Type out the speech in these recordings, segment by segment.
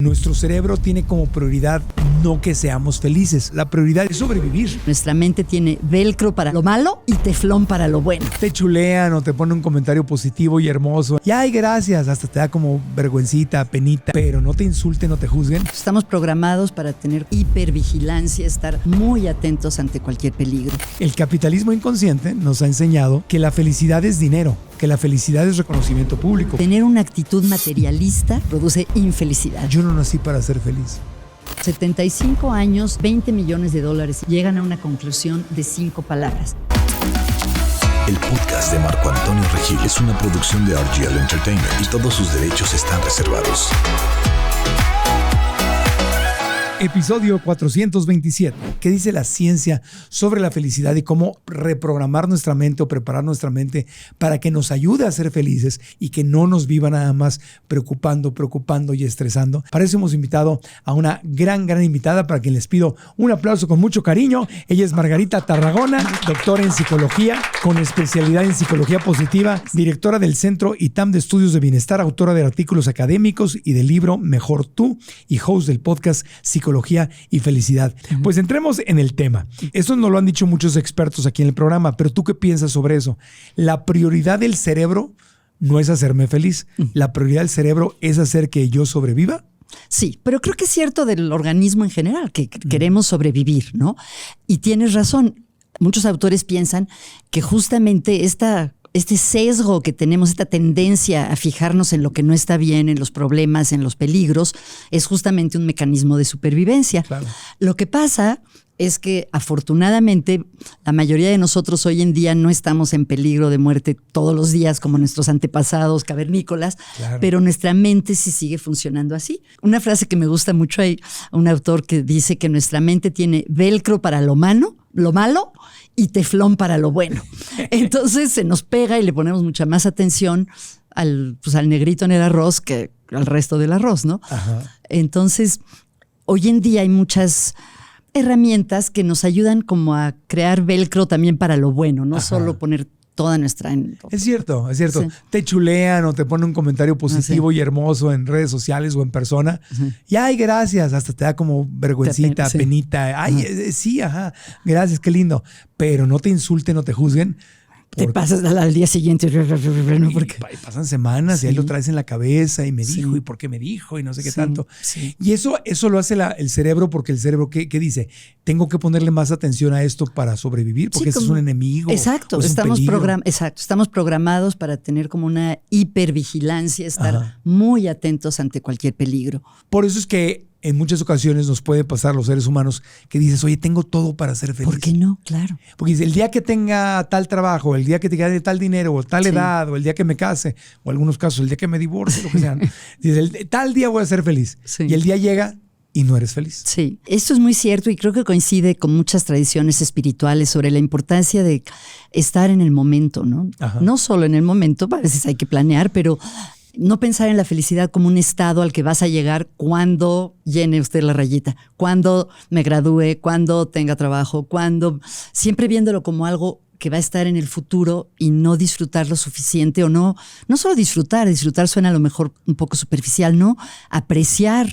Nuestro cerebro tiene como prioridad no que seamos felices. La prioridad es sobrevivir. Nuestra mente tiene velcro para lo malo y teflón para lo bueno. Te chulean o te ponen un comentario positivo y hermoso. Y ay, gracias. Hasta te da como vergüencita, penita. Pero no te insulten, no te juzguen. Estamos programados para tener hipervigilancia, estar muy atentos ante cualquier peligro. El capitalismo inconsciente nos ha enseñado que la felicidad es dinero, que la felicidad es reconocimiento público. Tener una actitud materialista produce infelicidad. Yo no nací para ser feliz. 75 años, 20 millones de dólares. Llegan a una conclusión de 5 palabras. El podcast de Marco Antonio Regil es una producción de RGL Entertainment y todos sus derechos están reservados. Episodio 427. ¿Qué dice la ciencia sobre la felicidad y cómo reprogramar nuestra mente o preparar nuestra mente para que nos ayude a ser felices y que no nos viva nada más preocupando y estresando? Para eso hemos invitado a una gran invitada para quien les pido un aplauso con mucho cariño. Ella es Margarita Tarragona, doctora en psicología con especialidad en psicología positiva, directora del Centro ITAM de Estudios de Bienestar, autora de artículos académicos y del libro Mejor Tú y host del podcast Psicología y Felicidad. Pues entremos en el tema. Eso nos lo han dicho muchos expertos aquí en el programa, pero ¿tú qué piensas sobre eso? La prioridad del cerebro no es hacerme feliz. La prioridad del cerebro es hacer que yo sobreviva. Sí, pero creo que es cierto del organismo en general, que queremos sobrevivir, ¿no? Y tienes razón. Muchos autores piensan que justamente este sesgo que tenemos, esta tendencia a fijarnos en lo que no está bien, en los problemas, en los peligros, es justamente un mecanismo de supervivencia. Claro. Lo que pasa es que afortunadamente la mayoría de nosotros hoy en día no estamos en peligro de muerte todos los días como nuestros antepasados cavernícolas, claro, pero nuestra mente sí sigue funcionando así. Una frase que me gusta mucho, hay un autor que dice que nuestra mente tiene velcro para lo malo y teflón para lo bueno. Entonces se nos pega y le ponemos mucha más atención al negrito en el arroz que al resto del arroz, ¿no? Ajá. Entonces, hoy en día hay muchas herramientas que nos ayudan como a crear velcro también para lo bueno, no solo poner toda nuestra... Es cierto. Sí. Te chulean o te ponen un comentario positivo y hermoso en redes sociales o en persona. Y ay, gracias. Hasta te da como vergüencita, penita. Ay, sí, gracias, qué lindo. Pero no te insulten, no te juzguen. Te pasas al día siguiente. Porque pasan semanas y ahí lo traes en la cabeza y me dijo y por qué me dijo y no sé qué tanto. Sí. Y eso lo hace el cerebro, porque el cerebro, ¿qué dice? Tengo que ponerle más atención a esto para sobrevivir porque este es un enemigo. Exacto, estamos programados para tener como una hipervigilancia, estar muy atentos ante cualquier peligro. Por eso es que en muchas ocasiones nos puede pasar a los seres humanos que dices, oye, tengo todo para ser feliz. ¿Por qué no? Claro. Porque el día que tenga tal trabajo, el día que te gane tal dinero, o tal edad, o el día que me case, o en algunos casos, el día que me divorcie, lo que sea, dices, tal día voy a ser feliz. Sí. Y el día llega y no eres feliz. Sí, esto es muy cierto y creo que coincide con muchas tradiciones espirituales sobre la importancia de estar en el momento, ¿no? Ajá. No solo en el momento, a veces hay que planear, pero no pensar en la felicidad como un estado al que vas a llegar cuando llene usted la rayita, cuando me gradúe, cuando tenga trabajo, siempre viéndolo como algo que va a estar en el futuro y no disfrutar lo suficiente o no solo disfrutar suena a lo mejor un poco superficial, no, apreciar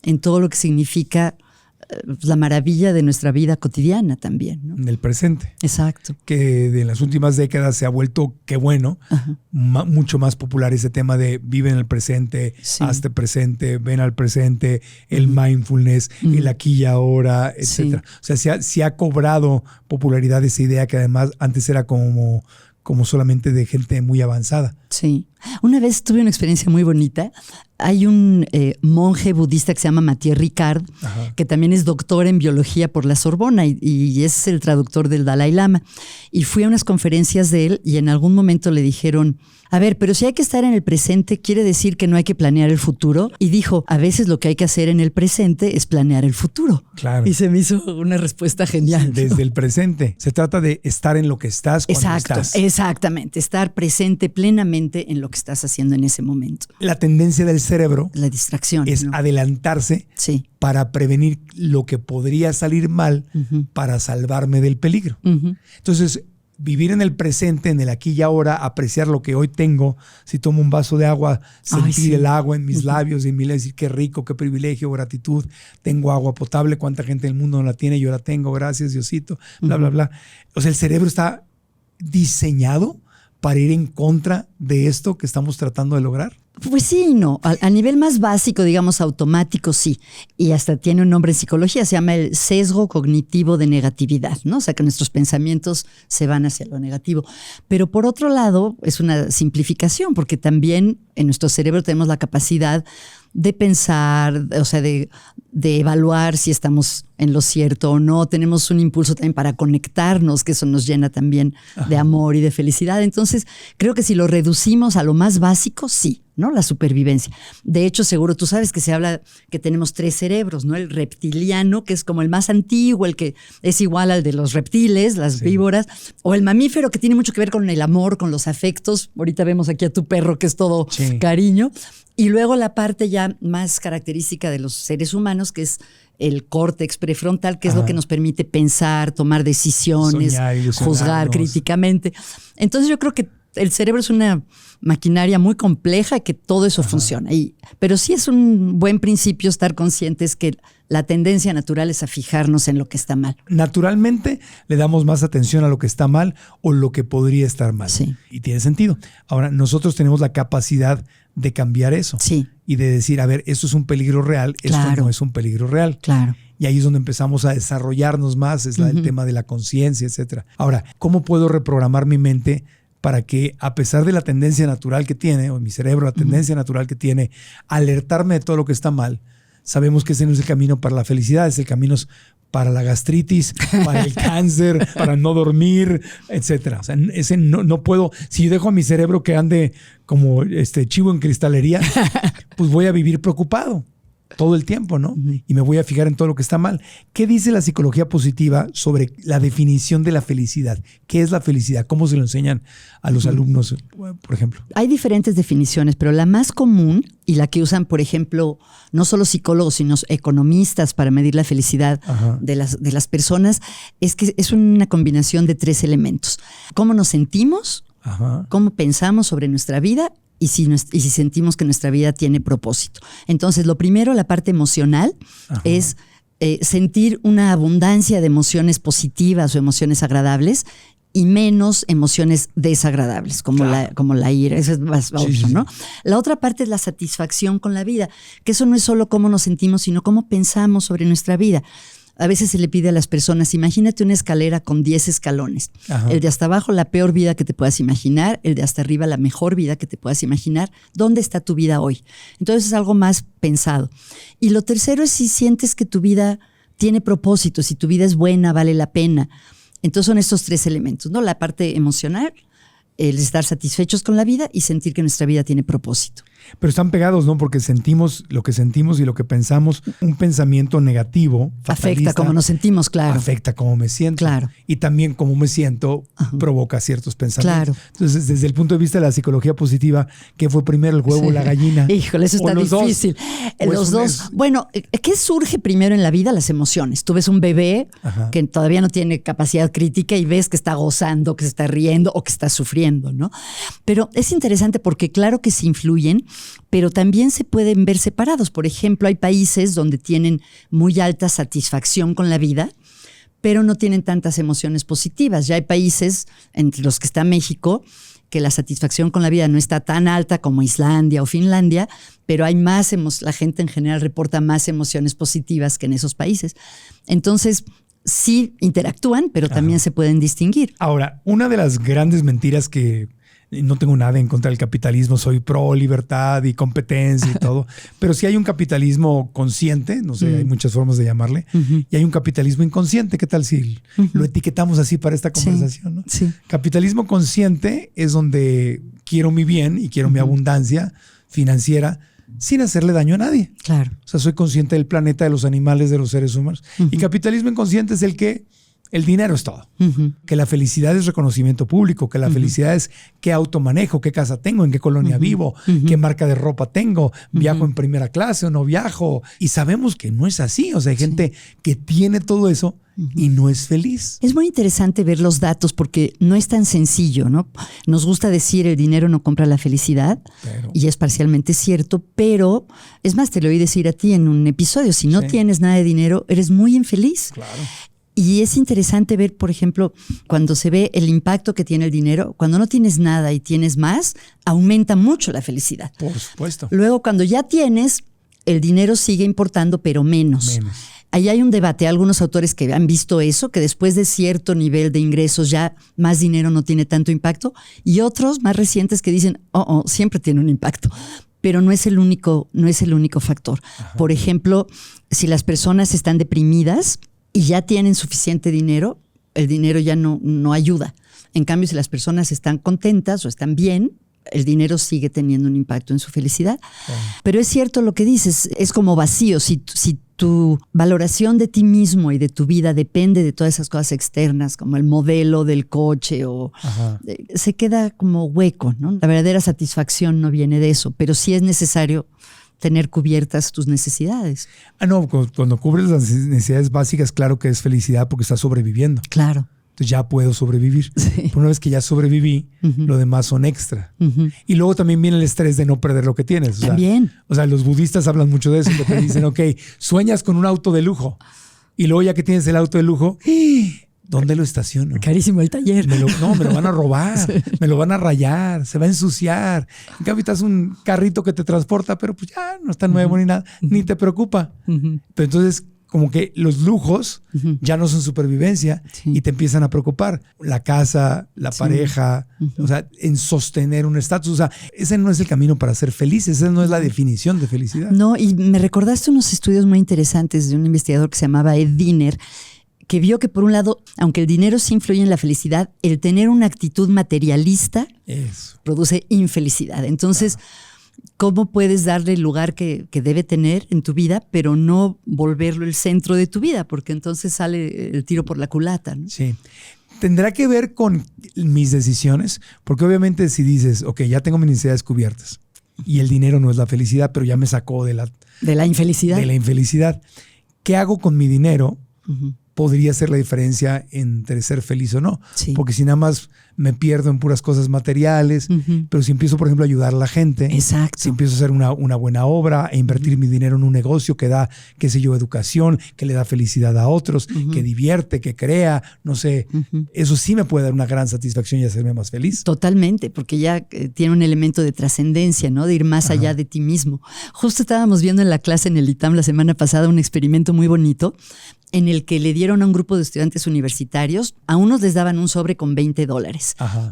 en todo lo que significa la maravilla de nuestra vida cotidiana también, ¿no? En el presente. Exacto. Que en las últimas décadas se ha vuelto, qué bueno, mucho más popular ese tema de vive en el presente, hazte presente, ven al presente, el mindfulness, el aquí y ahora, etc. Sí. O sea, se ha cobrado popularidad esa idea que además antes era como solamente de gente muy avanzada. Sí. Una vez tuve una experiencia muy bonita. Hay un monje budista que se llama Mathieu Ricard, que también es doctor en biología por la Sorbona y es el traductor del Dalai Lama. Y fui a unas conferencias de él y en algún momento le dijeron, a ver, pero si hay que estar en el presente, ¿quiere decir que no hay que planear el futuro? Y dijo, a veces lo que hay que hacer en el presente es planear el futuro. Claro. Y se me hizo una respuesta genial. Desde el presente. Se trata de estar en lo que estás cuando estás. Exactamente. Estar presente plenamente en lo que estás haciendo en ese momento. La tendencia del cerebro, la distracción, es adelantarse para prevenir lo que podría salir mal para salvarme del peligro. Entonces, vivir en el presente, en el aquí y ahora, apreciar lo que hoy tengo. Si tomo un vaso de agua, sentir el agua en mis labios y en mi decir qué rico, qué privilegio, gratitud. Tengo agua potable, cuánta gente en el mundo no la tiene, yo la tengo, gracias Diosito, bla, bla, bla. O sea, el cerebro está diseñado para ir en contra de esto que estamos tratando de lograr. Pues sí y no. A nivel más básico, digamos, automático, sí. Y hasta tiene un nombre en psicología, se llama el sesgo cognitivo de negatividad, ¿no? O sea, que nuestros pensamientos se van hacia lo negativo. Pero por otro lado, es una simplificación, porque también en nuestro cerebro tenemos la capacidad de pensar, o sea, de evaluar si estamos en lo cierto o no. Tenemos un impulso también para conectarnos, que eso nos llena también de amor y de felicidad. Entonces, creo que si lo reducimos a lo más básico, sí, ¿no? La supervivencia. De hecho, seguro tú sabes que se habla que tenemos 3 cerebros, ¿no? El reptiliano, que es como el más antiguo, el que es igual al de los reptiles, las víboras, o el mamífero, que tiene mucho que ver con el amor, con los afectos. Ahorita vemos aquí a tu perro, que es todo cariño. Y luego la parte ya más característica de los seres humanos, que es el córtex prefrontal, que es lo que nos permite pensar, tomar decisiones, juzgar críticamente. Entonces yo creo que el cerebro es una maquinaria muy compleja, que todo eso funciona. Pero sí es un buen principio estar conscientes que la tendencia natural es a fijarnos en lo que está mal. Naturalmente le damos más atención a lo que está mal o lo que podría estar mal. Sí. Y tiene sentido. Ahora, nosotros tenemos la capacidad de cambiar eso. Sí. Y de decir, a ver, esto es un peligro real, esto no es un peligro real. Claro. Y ahí es donde empezamos a desarrollarnos más, es el tema de la conciencia, etcétera. Ahora, ¿cómo puedo reprogramar mi mente para que, a pesar de la tendencia natural que tiene, o mi cerebro, la tendencia natural que tiene, alertarme de todo lo que está mal? Sabemos que ese no es el camino para la felicidad, es el camino para la gastritis, para el cáncer, para no dormir, etcétera. O sea, ese no puedo. Si yo dejo a mi cerebro que ande como chivo en cristalería, pues voy a vivir preocupado todo el tiempo, ¿no? Y me voy a fijar en todo lo que está mal. ¿Qué dice la psicología positiva sobre la definición de la felicidad? ¿Qué es la felicidad? ¿Cómo se lo enseñan a los alumnos, por ejemplo? Hay diferentes definiciones, pero la más común y la que usan, por ejemplo, no solo psicólogos, sino economistas para medir la felicidad de las personas, es que es una combinación de 3 elementos. ¿Cómo nos sentimos? ¿Cómo pensamos sobre nuestra vida? Y si sentimos que nuestra vida tiene propósito. Entonces, lo primero, la parte emocional, es sentir una abundancia de emociones positivas o emociones agradables y menos emociones desagradables, como la ira. Eso es más obvio, ¿no? La otra parte es la satisfacción con la vida, que eso no es solo cómo nos sentimos, sino cómo pensamos sobre nuestra vida. A veces se le pide a las personas, imagínate una escalera con 10 escalones. El de hasta abajo, la peor vida que te puedas imaginar. El de hasta arriba, la mejor vida que te puedas imaginar. ¿Dónde está tu vida hoy? Entonces es algo más pensado. Y lo tercero es si sientes que tu vida tiene propósito, si tu vida es buena, vale la pena. Entonces son estos 3 elementos, ¿no? La parte emocional, el estar satisfechos con la vida y sentir que nuestra vida tiene propósito. Pero están pegados, ¿no? Porque sentimos lo que sentimos y lo que pensamos. Un pensamiento negativo, fatalista, afecta cómo nos sentimos, claro. Afecta cómo me siento. Claro. Y también cómo me siento provoca ciertos pensamientos. Claro. Entonces, desde el punto de vista de la psicología positiva, ¿qué fue primero, el huevo o la gallina? Híjole, eso está difícil. Los dos. Bueno, ¿qué surge primero en la vida? Las emociones. Tú ves un bebé que todavía no tiene capacidad crítica y ves que está gozando, que se está riendo o que está sufriendo, ¿no? Pero es interesante porque claro que se influyen, pero también se pueden ver separados. Por ejemplo, hay países donde tienen muy alta satisfacción con la vida, pero no tienen tantas emociones positivas. Ya hay países, entre los que está México, que la satisfacción con la vida no está tan alta como Islandia o Finlandia, pero hay más la gente en general reporta más emociones positivas que en esos países. Entonces, sí interactúan, pero también se pueden distinguir. Ahora, una de las grandes mentiras que no tengo nada en contra del capitalismo, soy pro libertad y competencia y todo, pero sí hay un capitalismo consciente, no sé, hay muchas formas de llamarle, y hay un capitalismo inconsciente. ¿Qué tal si lo etiquetamos así para esta conversación? ¿No? Sí. Capitalismo consciente es donde quiero mi bien y quiero mi abundancia financiera sin hacerle daño a nadie. Claro. O sea, soy consciente del planeta, de los animales, de los seres humanos. Y capitalismo inconsciente es el que el dinero es todo. Que la felicidad es reconocimiento público, que la felicidad es qué auto manejo, qué casa tengo, en qué colonia vivo, qué marca de ropa tengo, viajo en primera clase o no viajo. Y sabemos que no es así. O sea, hay gente que tiene todo eso y no es feliz. Es muy interesante ver los datos porque no es tan sencillo, ¿no? Nos gusta decir el dinero no compra la felicidad y es parcialmente cierto, pero es más, te lo oí decir a ti en un episodio, si no tienes nada de dinero, eres muy infeliz. Claro. Y es interesante ver, por ejemplo, cuando se ve el impacto que tiene el dinero, cuando no tienes nada y tienes más, aumenta mucho la felicidad. Por supuesto. Luego, cuando ya tienes, el dinero sigue importando, pero menos. Ahí hay un debate. Algunos autores que han visto eso, que después de cierto nivel de ingresos ya más dinero no tiene tanto impacto. Y otros más recientes que dicen, siempre tiene un impacto. Pero no es el único factor. Ajá. Por ejemplo, si las personas están deprimidas y ya tienen suficiente dinero, el dinero ya no ayuda. En cambio, si las personas están contentas o están bien, el dinero sigue teniendo un impacto en su felicidad. Pero es cierto lo que dices, es como vacío. Si tu valoración de ti mismo y de tu vida depende de todas esas cosas externas, como el modelo del coche, se queda como hueco, ¿no? La verdadera satisfacción no viene de eso, pero sí es necesario tener cubiertas tus necesidades. Cuando cubres las necesidades básicas, claro que es felicidad porque estás sobreviviendo. Claro. Entonces ya puedo sobrevivir. Sí. Pero una vez que ya sobreviví, lo demás son extra. Y luego también viene el estrés de no perder lo que tienes. También. O sea, los budistas hablan mucho de eso, que te dicen, sueñas con un auto de lujo. Y luego ya que tienes el auto de lujo, ¿dónde lo estaciono? Carísimo el taller. Me lo van a robar, me lo van a rayar, se va a ensuciar. En cambio, estás un carrito que te transporta, pero pues ya no está nuevo ni nada, ni te preocupa. Pero entonces, como que los lujos ya no son supervivencia y te empiezan a preocupar. La casa, la pareja, o sea, en sostener un estatus. O sea, ese no es el camino para ser feliz, esa no es la definición de felicidad. No, y me recordaste unos estudios muy interesantes de un investigador que se llamaba Ed Diner, que vio que por un lado, aunque el dinero sí influye en la felicidad, el tener una actitud materialista produce infelicidad. Entonces, ¿cómo puedes darle el lugar que debe tener en tu vida, pero no volverlo el centro de tu vida? Porque entonces sale el tiro por la culata, ¿no? Sí. Tendrá que ver con mis decisiones, porque obviamente si dices, ya tengo mis necesidades cubiertas y el dinero no es la felicidad, pero ya me sacó de la infelicidad. De la infelicidad. ¿Qué hago con mi dinero? Podría ser la diferencia entre ser feliz o no. Sí. Porque si nada más me pierdo en puras cosas materiales, pero si empiezo, por ejemplo, a ayudar a la gente, exacto, si empiezo a hacer una buena obra e invertir mi dinero en un negocio que da, qué sé yo, educación, que le da felicidad a otros, que divierte, que crea, no sé, eso sí me puede dar una gran satisfacción y hacerme más feliz. Totalmente, porque ya tiene un elemento de trascendencia, ¿no? De ir más allá de ti mismo. Justo estábamos viendo en la clase en el ITAM la semana pasada un experimento muy bonito en el que le dieron a un grupo de estudiantes universitarios, a unos les daban un sobre con $20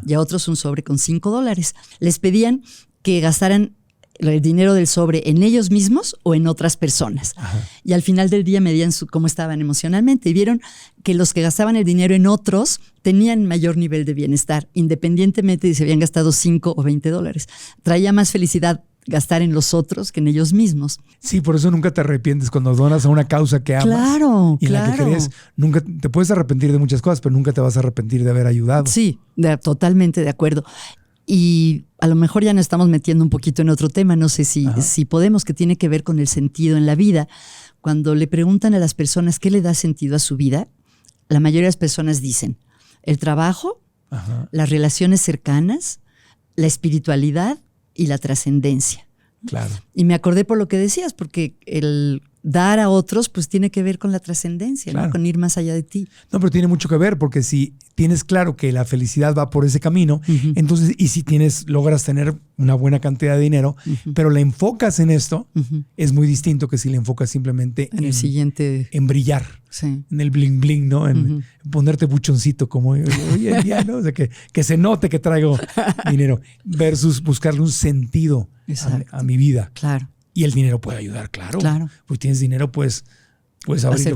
y a otros un sobre con $5. Les pedían que gastaran el dinero del sobre en ellos mismos o en otras personas. Y al final del día medían cómo estaban emocionalmente y vieron que los que gastaban el dinero en otros tenían mayor nivel de bienestar, independientemente de si habían gastado $5 o $20. Traía más felicidad gastar en los otros que en ellos mismos. Sí, por eso nunca te arrepientes cuando donas a una causa que amas. Claro, y en la que crees. Nunca te puedes arrepentir de muchas cosas, pero nunca te vas a arrepentir de haber ayudado. Sí, totalmente de acuerdo. Y a lo mejor ya nos estamos metiendo un poquito en otro tema, no sé si podemos, que tiene que ver con el sentido en la vida. Cuando le preguntan a las personas qué le da sentido a su vida, la mayoría de las personas dicen el trabajo, las relaciones cercanas, la espiritualidad y la trascendencia. Claro. Y me acordé por lo que decías, porque el dar a otros pues tiene que ver con la trascendencia, claro, ¿no? Con ir más allá de ti. No, pero tiene mucho que ver, porque si tienes claro que la felicidad va por ese camino, entonces, y si logras tener una buena cantidad de dinero, pero la enfocas en esto, es muy distinto que si la enfocas simplemente en el siguiente, en brillar, en el bling bling, ¿no? En ponerte buchoncito como hoy en día, ¿no? O sea, que se note que traigo dinero, versus buscarle un sentido a mi vida. Claro. Y el dinero puede ayudar, claro. Pues tienes dinero, puedes abrir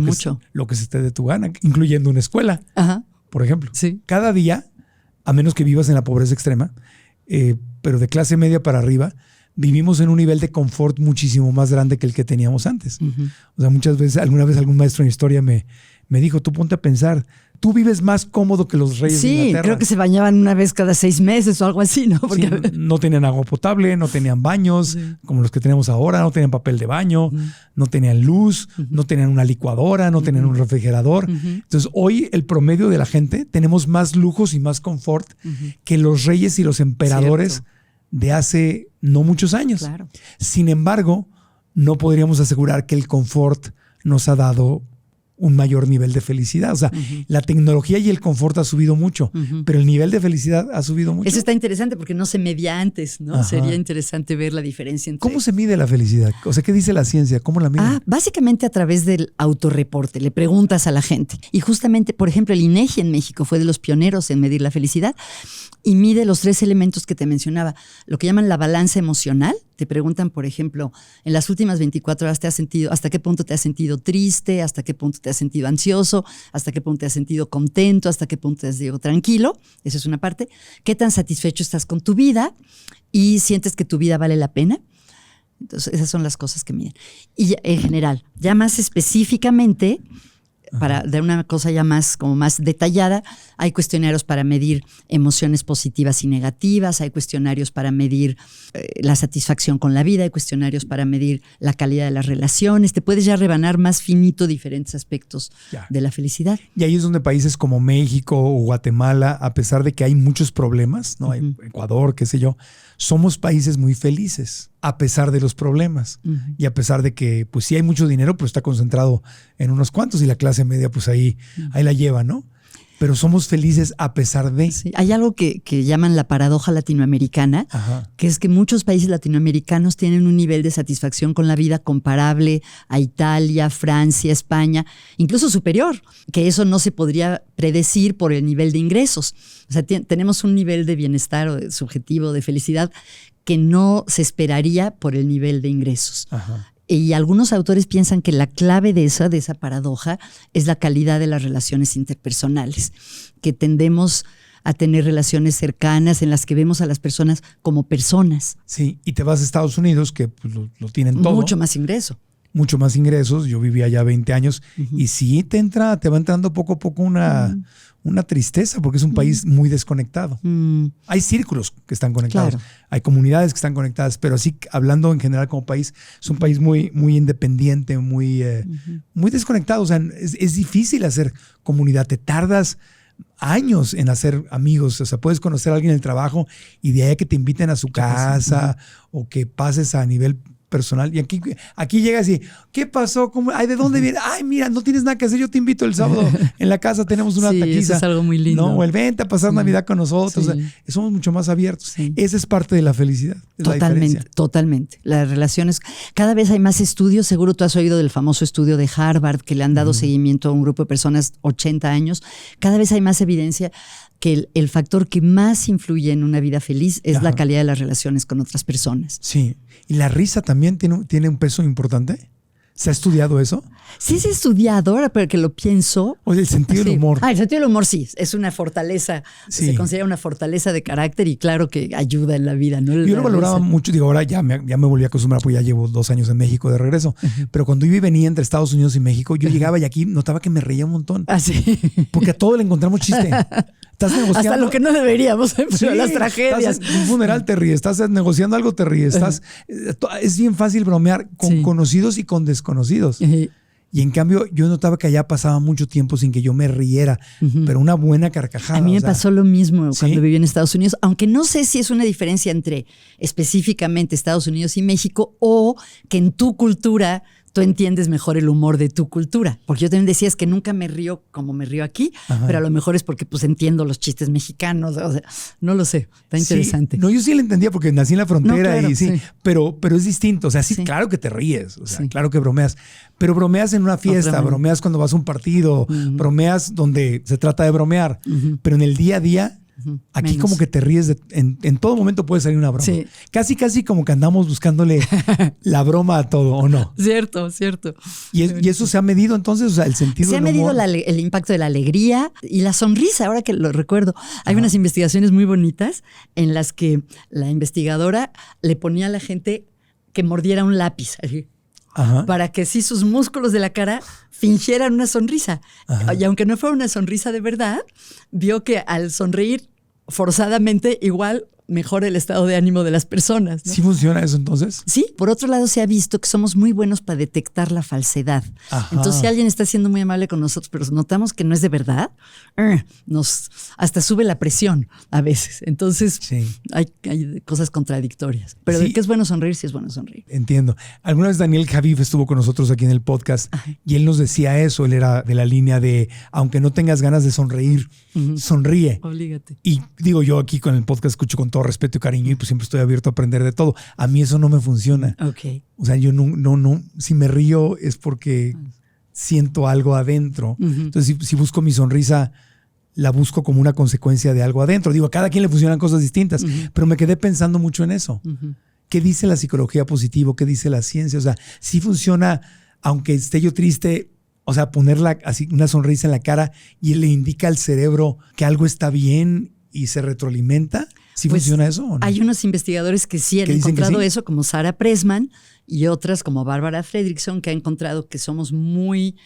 lo que se te dé tu gana, incluyendo una escuela, por ejemplo. Sí. Cada día, a menos que vivas en la pobreza extrema, pero de clase media para arriba, vivimos en un nivel de confort muchísimo más grande que el que teníamos antes. O sea, muchas veces, alguna vez algún maestro en historia me me dijo, tú ponte a pensar, tú vives más cómodo que los reyes de Inglaterra. Sí, creo que se bañaban una vez cada 6 meses o algo así, ¿no? Porque Sí, no tenían agua potable, no tenían baños como los que tenemos ahora, no tenían papel de baño, no tenían luz, no tenían una licuadora, no tenían un refrigerador. Entonces, hoy el promedio de la gente tenemos más lujos y más confort que los reyes y los emperadores de hace no muchos años. Claro. Sin embargo, no podríamos asegurar que el confort nos ha dado un mayor nivel de felicidad. O sea, la tecnología y el confort ha subido mucho, pero el nivel de felicidad ha subido mucho. Eso está interesante porque no se medía antes, ¿no? Ajá. Sería interesante ver la diferencia entre... ¿Cómo se mide la felicidad? O sea, ¿qué dice la ciencia? ¿Cómo la mide? Básicamente a través del autorreporte. Le preguntas a la gente. Y justamente, por ejemplo, el INEGI en México fue de los pioneros en medir la felicidad y mide los 3 elementos que te mencionaba. Lo que llaman la balanza emocional. Te preguntan, por ejemplo, en las últimas 24 horas ¿hasta qué punto te has sentido triste? ¿Hasta qué punto te has sentido ansioso? ¿Hasta qué punto te has sentido contento? ¿Hasta qué punto te has sentido tranquilo? Esa es una parte. ¿Qué tan satisfecho estás con tu vida? ¿Y sientes que tu vida vale la pena? Entonces, esas son las cosas que miden. Y en general, ya más específicamente, para de una cosa ya más detallada, hay cuestionarios para medir emociones positivas y negativas, hay cuestionarios para medir la satisfacción con la vida, hay cuestionarios para medir la calidad de las relaciones. Te puedes ya rebanar más finito diferentes aspectos de la felicidad. Y ahí es donde países como México o Guatemala, a pesar de que hay muchos problemas, ¿no? Hay Ecuador, qué sé yo, somos países muy felices a pesar de los problemas y a pesar de que pues sí hay mucho dinero, pero está concentrado en unos cuantos y la clase media pues ahí la lleva, ¿no? Pero somos felices a pesar de... Sí. Hay algo que llaman la paradoja latinoamericana, que es que muchos países latinoamericanos tienen un nivel de satisfacción con la vida comparable a Italia, Francia, España, incluso superior, que eso no se podría predecir por el nivel de ingresos. O sea, tenemos un nivel de bienestar o de subjetivo, de felicidad, que no se esperaría por el nivel de ingresos. Y algunos autores piensan que la clave de esa paradoja es la calidad de las relaciones interpersonales, que tendemos a tener relaciones cercanas en las que vemos a las personas como personas. Sí, y te vas a Estados Unidos, que pues, lo tienen todo. Mucho más ingreso. Mucho más ingresos. Yo vivía allá 20 años y sí te va entrando poco a poco una tristeza porque es un país muy desconectado. Hay círculos que están conectados, hay comunidades que están conectadas, pero así hablando en general como país, es un país muy, muy independiente, muy desconectado. O sea, es difícil hacer comunidad, te tardas años en hacer amigos. O sea, puedes conocer a alguien en el trabajo y de ahí a que te inviten a su casa o que pases a nivel personal. Y aquí llegas y ¿qué pasó? ¿Cómo? Ay, ¿de dónde viene? Ay, mira, no tienes nada que hacer, yo te invito el sábado en la casa, tenemos una taquiza. Eso es algo muy lindo. No, o el vente a pasar Navidad con nosotros. O sea, somos mucho más abiertos. Esa es parte de la felicidad. Totalmente. Las relaciones, cada vez hay más estudios. Seguro tú has oído del famoso estudio de Harvard que le han dado seguimiento a un grupo de personas 80 años. Cada vez hay más evidencia que el factor que más influye en una vida feliz es la calidad de las relaciones con otras personas. Sí. ¿Y la risa también tiene un peso importante? ¿Se ha estudiado eso? Sí, se ha estudiado, ahora pero que lo pienso. O el sentido del humor. El sentido del humor sí, es una fortaleza. Se considera una fortaleza de carácter y claro que ayuda en la vida, ¿no? Yo lo valoraba mucho, digo, ahora ya me volví a acostumbrar porque ya llevo 2 años en México de regreso. Pero cuando yo venía entre Estados Unidos y México, yo llegaba y aquí notaba que me reía un montón. Porque a todo le encontramos chiste. Estás negociando. Hasta lo que no deberíamos, pero las tragedias. Estás en un funeral, te ríes. Estás negociando algo, te ríes. Es bien fácil bromear con conocidos y con desconocidos. Y en cambio, yo notaba que allá pasaba mucho tiempo sin que yo me riera, pero una buena carcajada. A mí me pasó lo mismo cuando viví en Estados Unidos, aunque no sé si es una diferencia entre específicamente Estados Unidos y México o que en tu cultura tú entiendes mejor el humor de tu cultura. Porque yo también decía, es que nunca me río como me río aquí, pero a lo mejor es porque pues entiendo los chistes mexicanos. O sea, no lo sé, está interesante. No, yo sí lo entendía porque nací en la frontera pero es distinto. O sea, claro que te ríes, o sea, claro que bromeas, pero bromeas en una fiesta, bromeas cuando vas a un partido, bromeas donde se trata de bromear, pero en el día a día, aquí como que te ríes, en todo momento puede salir una broma. Casi como que andamos buscándole la broma a todo, ¿o no? Cierto. Y eso se ha medido entonces, o sea, el sentido del humor. Se ha medido el impacto de la alegría y la sonrisa, ahora que lo recuerdo. Hay unas investigaciones muy bonitas en las que la investigadora le ponía a la gente que mordiera un lápiz. Así. Ajá. para que sí sus músculos de la cara fingieran una sonrisa. Ajá. Y aunque no fuera una sonrisa de verdad, vio que al sonreír forzadamente igual mejora el estado de ánimo de las personas, ¿no? ¿Sí funciona eso entonces? Sí, por otro lado se ha visto que somos muy buenos para detectar la falsedad. Ajá. Entonces, si alguien está siendo muy amable con nosotros, pero notamos que no es de verdad, nos hasta sube la presión a veces. Entonces, Sí. hay cosas contradictorias. Pero Sí. de que es bueno sonreír, sí es bueno sonreír. Entiendo. Alguna vez Daniel Javif estuvo con nosotros aquí en el podcast y él nos decía eso. Él era de la línea de, aunque no tengas ganas de sonreír, sonríe. Oblígate. Y digo, yo aquí con el podcast escucho con todo respeto y cariño y pues siempre estoy abierto a aprender de todo. A mí eso no me funciona. Ok. O sea, yo no, si me río es porque siento algo adentro. Entonces, si busco mi sonrisa, la busco como una consecuencia de algo adentro. Digo, a cada quien le funcionan cosas distintas, pero me quedé pensando mucho en eso. ¿Qué dice la psicología positiva? ¿Qué dice la ciencia? O sea, sí funciona, aunque esté yo triste, o sea, ponerla así una sonrisa en la cara y le indica al cerebro que algo está bien y se retroalimenta. ¿Sí Pues, funciona eso o no? Hay unos investigadores que sí han ¿Que dicen que encontrado sí? eso, como Sarah Pressman y otras como Barbara Fredrickson, que ha encontrado que somos muy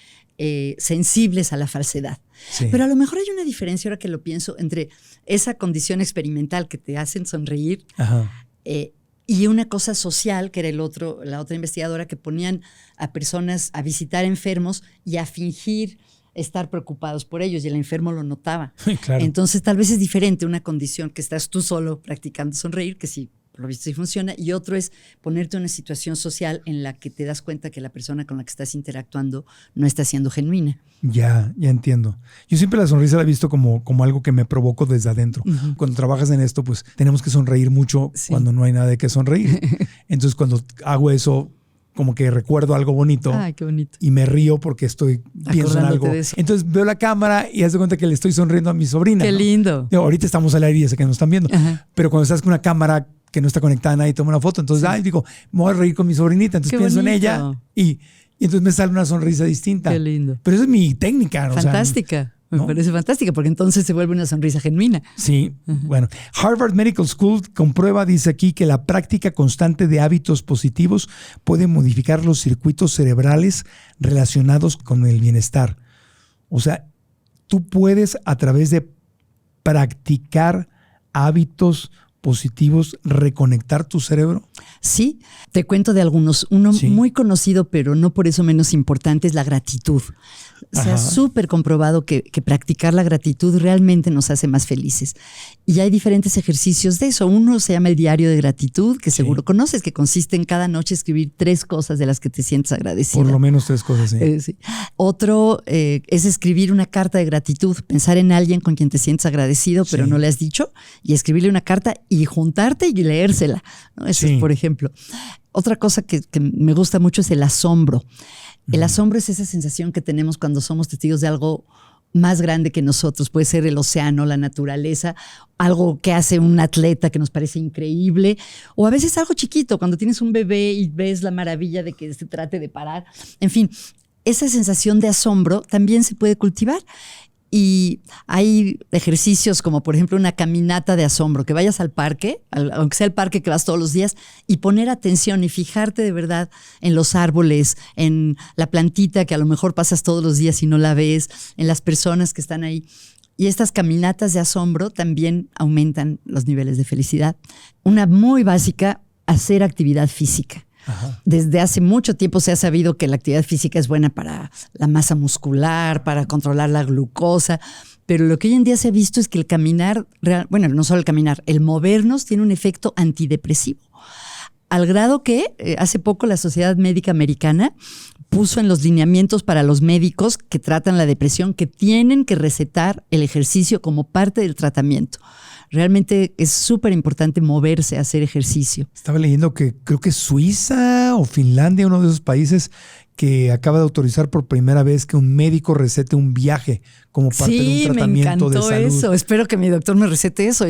sensibles a la falsedad. Sí. Pero a lo mejor hay una diferencia, ahora que lo pienso, entre esa condición experimental que te hacen sonreír Ajá. y una cosa social, que era la otra investigadora, que ponían a personas a visitar enfermos y a fingir estar preocupados por ellos, y el enfermo lo notaba. Claro. Entonces, tal vez es diferente una condición que estás tú solo practicando sonreír, que sí, por lo visto sí funciona, y otro es ponerte en una situación social en la que te das cuenta que la persona con la que estás interactuando no está siendo genuina. Ya entiendo. Yo siempre la sonrisa la he visto como algo que me provoco desde adentro. Cuando trabajas en esto, pues tenemos que sonreír mucho cuando no hay nada de qué sonreír. Entonces, cuando hago eso, como que recuerdo algo bonito. Ay, qué bonito. Y me río porque pienso en algo. De eso. Entonces veo la cámara y haz de cuenta que le estoy sonriendo a mi sobrina. Qué ¿no? lindo. Digo, ahorita estamos al aire y ya sé que nos están viendo. Ajá. Pero cuando estás con una cámara que no está conectada, nadie toma una foto. Entonces, digo, me voy a reír con mi sobrinita. Entonces Qué pienso en bonito. ella y entonces me sale una sonrisa distinta. Qué lindo. Pero esa es mi técnica. ¿no? Fantástica. Me ¿no? parece fantástica, porque entonces se vuelve una sonrisa genuina. Sí, bueno. Harvard Medical School comprueba, dice aquí, que la práctica constante de hábitos positivos puede modificar los circuitos cerebrales relacionados con el bienestar. O sea, tú puedes, a través de practicar hábitos positivos, reconectar tu cerebro. Sí, te cuento de algunos. Uno muy conocido, pero no por eso menos importante, es la gratitud. Se ha súper comprobado que practicar la gratitud realmente nos hace más felices. Y hay diferentes ejercicios de eso. Uno se llama el diario de gratitud, que seguro conoces, que consiste en cada noche escribir 3 cosas de las que te sientes agradecida. Por lo menos 3 cosas, sí. Sí. Otro es escribir una carta de gratitud, pensar en alguien con quien te sientes agradecido, pero no le has dicho, y escribirle una carta y juntarte y leérsela, ¿no? Eso es, por ejemplo. Otra cosa que me gusta mucho es el asombro. El asombro es esa sensación que tenemos cuando somos testigos de algo más grande que nosotros. Puede ser el océano, la naturaleza, algo que hace un atleta que nos parece increíble, o a veces algo chiquito, cuando tienes un bebé y ves la maravilla de que se trate de parar. En fin, esa sensación de asombro también se puede cultivar. Y hay ejercicios como, por ejemplo, una caminata de asombro, que vayas al parque, aunque sea el parque que vas todos los días, y poner atención y fijarte de verdad en los árboles, en la plantita que a lo mejor pasas todos los días y no la ves, en las personas que están ahí. Y estas caminatas de asombro también aumentan los niveles de felicidad. Una muy básica, hacer actividad física. Ajá. Desde hace mucho tiempo se ha sabido que la actividad física es buena para la masa muscular, para controlar la glucosa, pero lo que hoy en día se ha visto es que el caminar, bueno, no solo el caminar, el movernos tiene un efecto antidepresivo. Al grado que hace poco la Sociedad Médica Americana puso en los lineamientos para los médicos que tratan la depresión que tienen que recetar el ejercicio como parte del tratamiento. Realmente es súper importante moverse, hacer ejercicio. Estaba leyendo que creo que Suiza o Finlandia, uno de esos países que acaba de autorizar por primera vez que un médico recete un viaje como parte de un tratamiento de salud. Sí, me encantó eso. Espero que mi doctor me recete eso.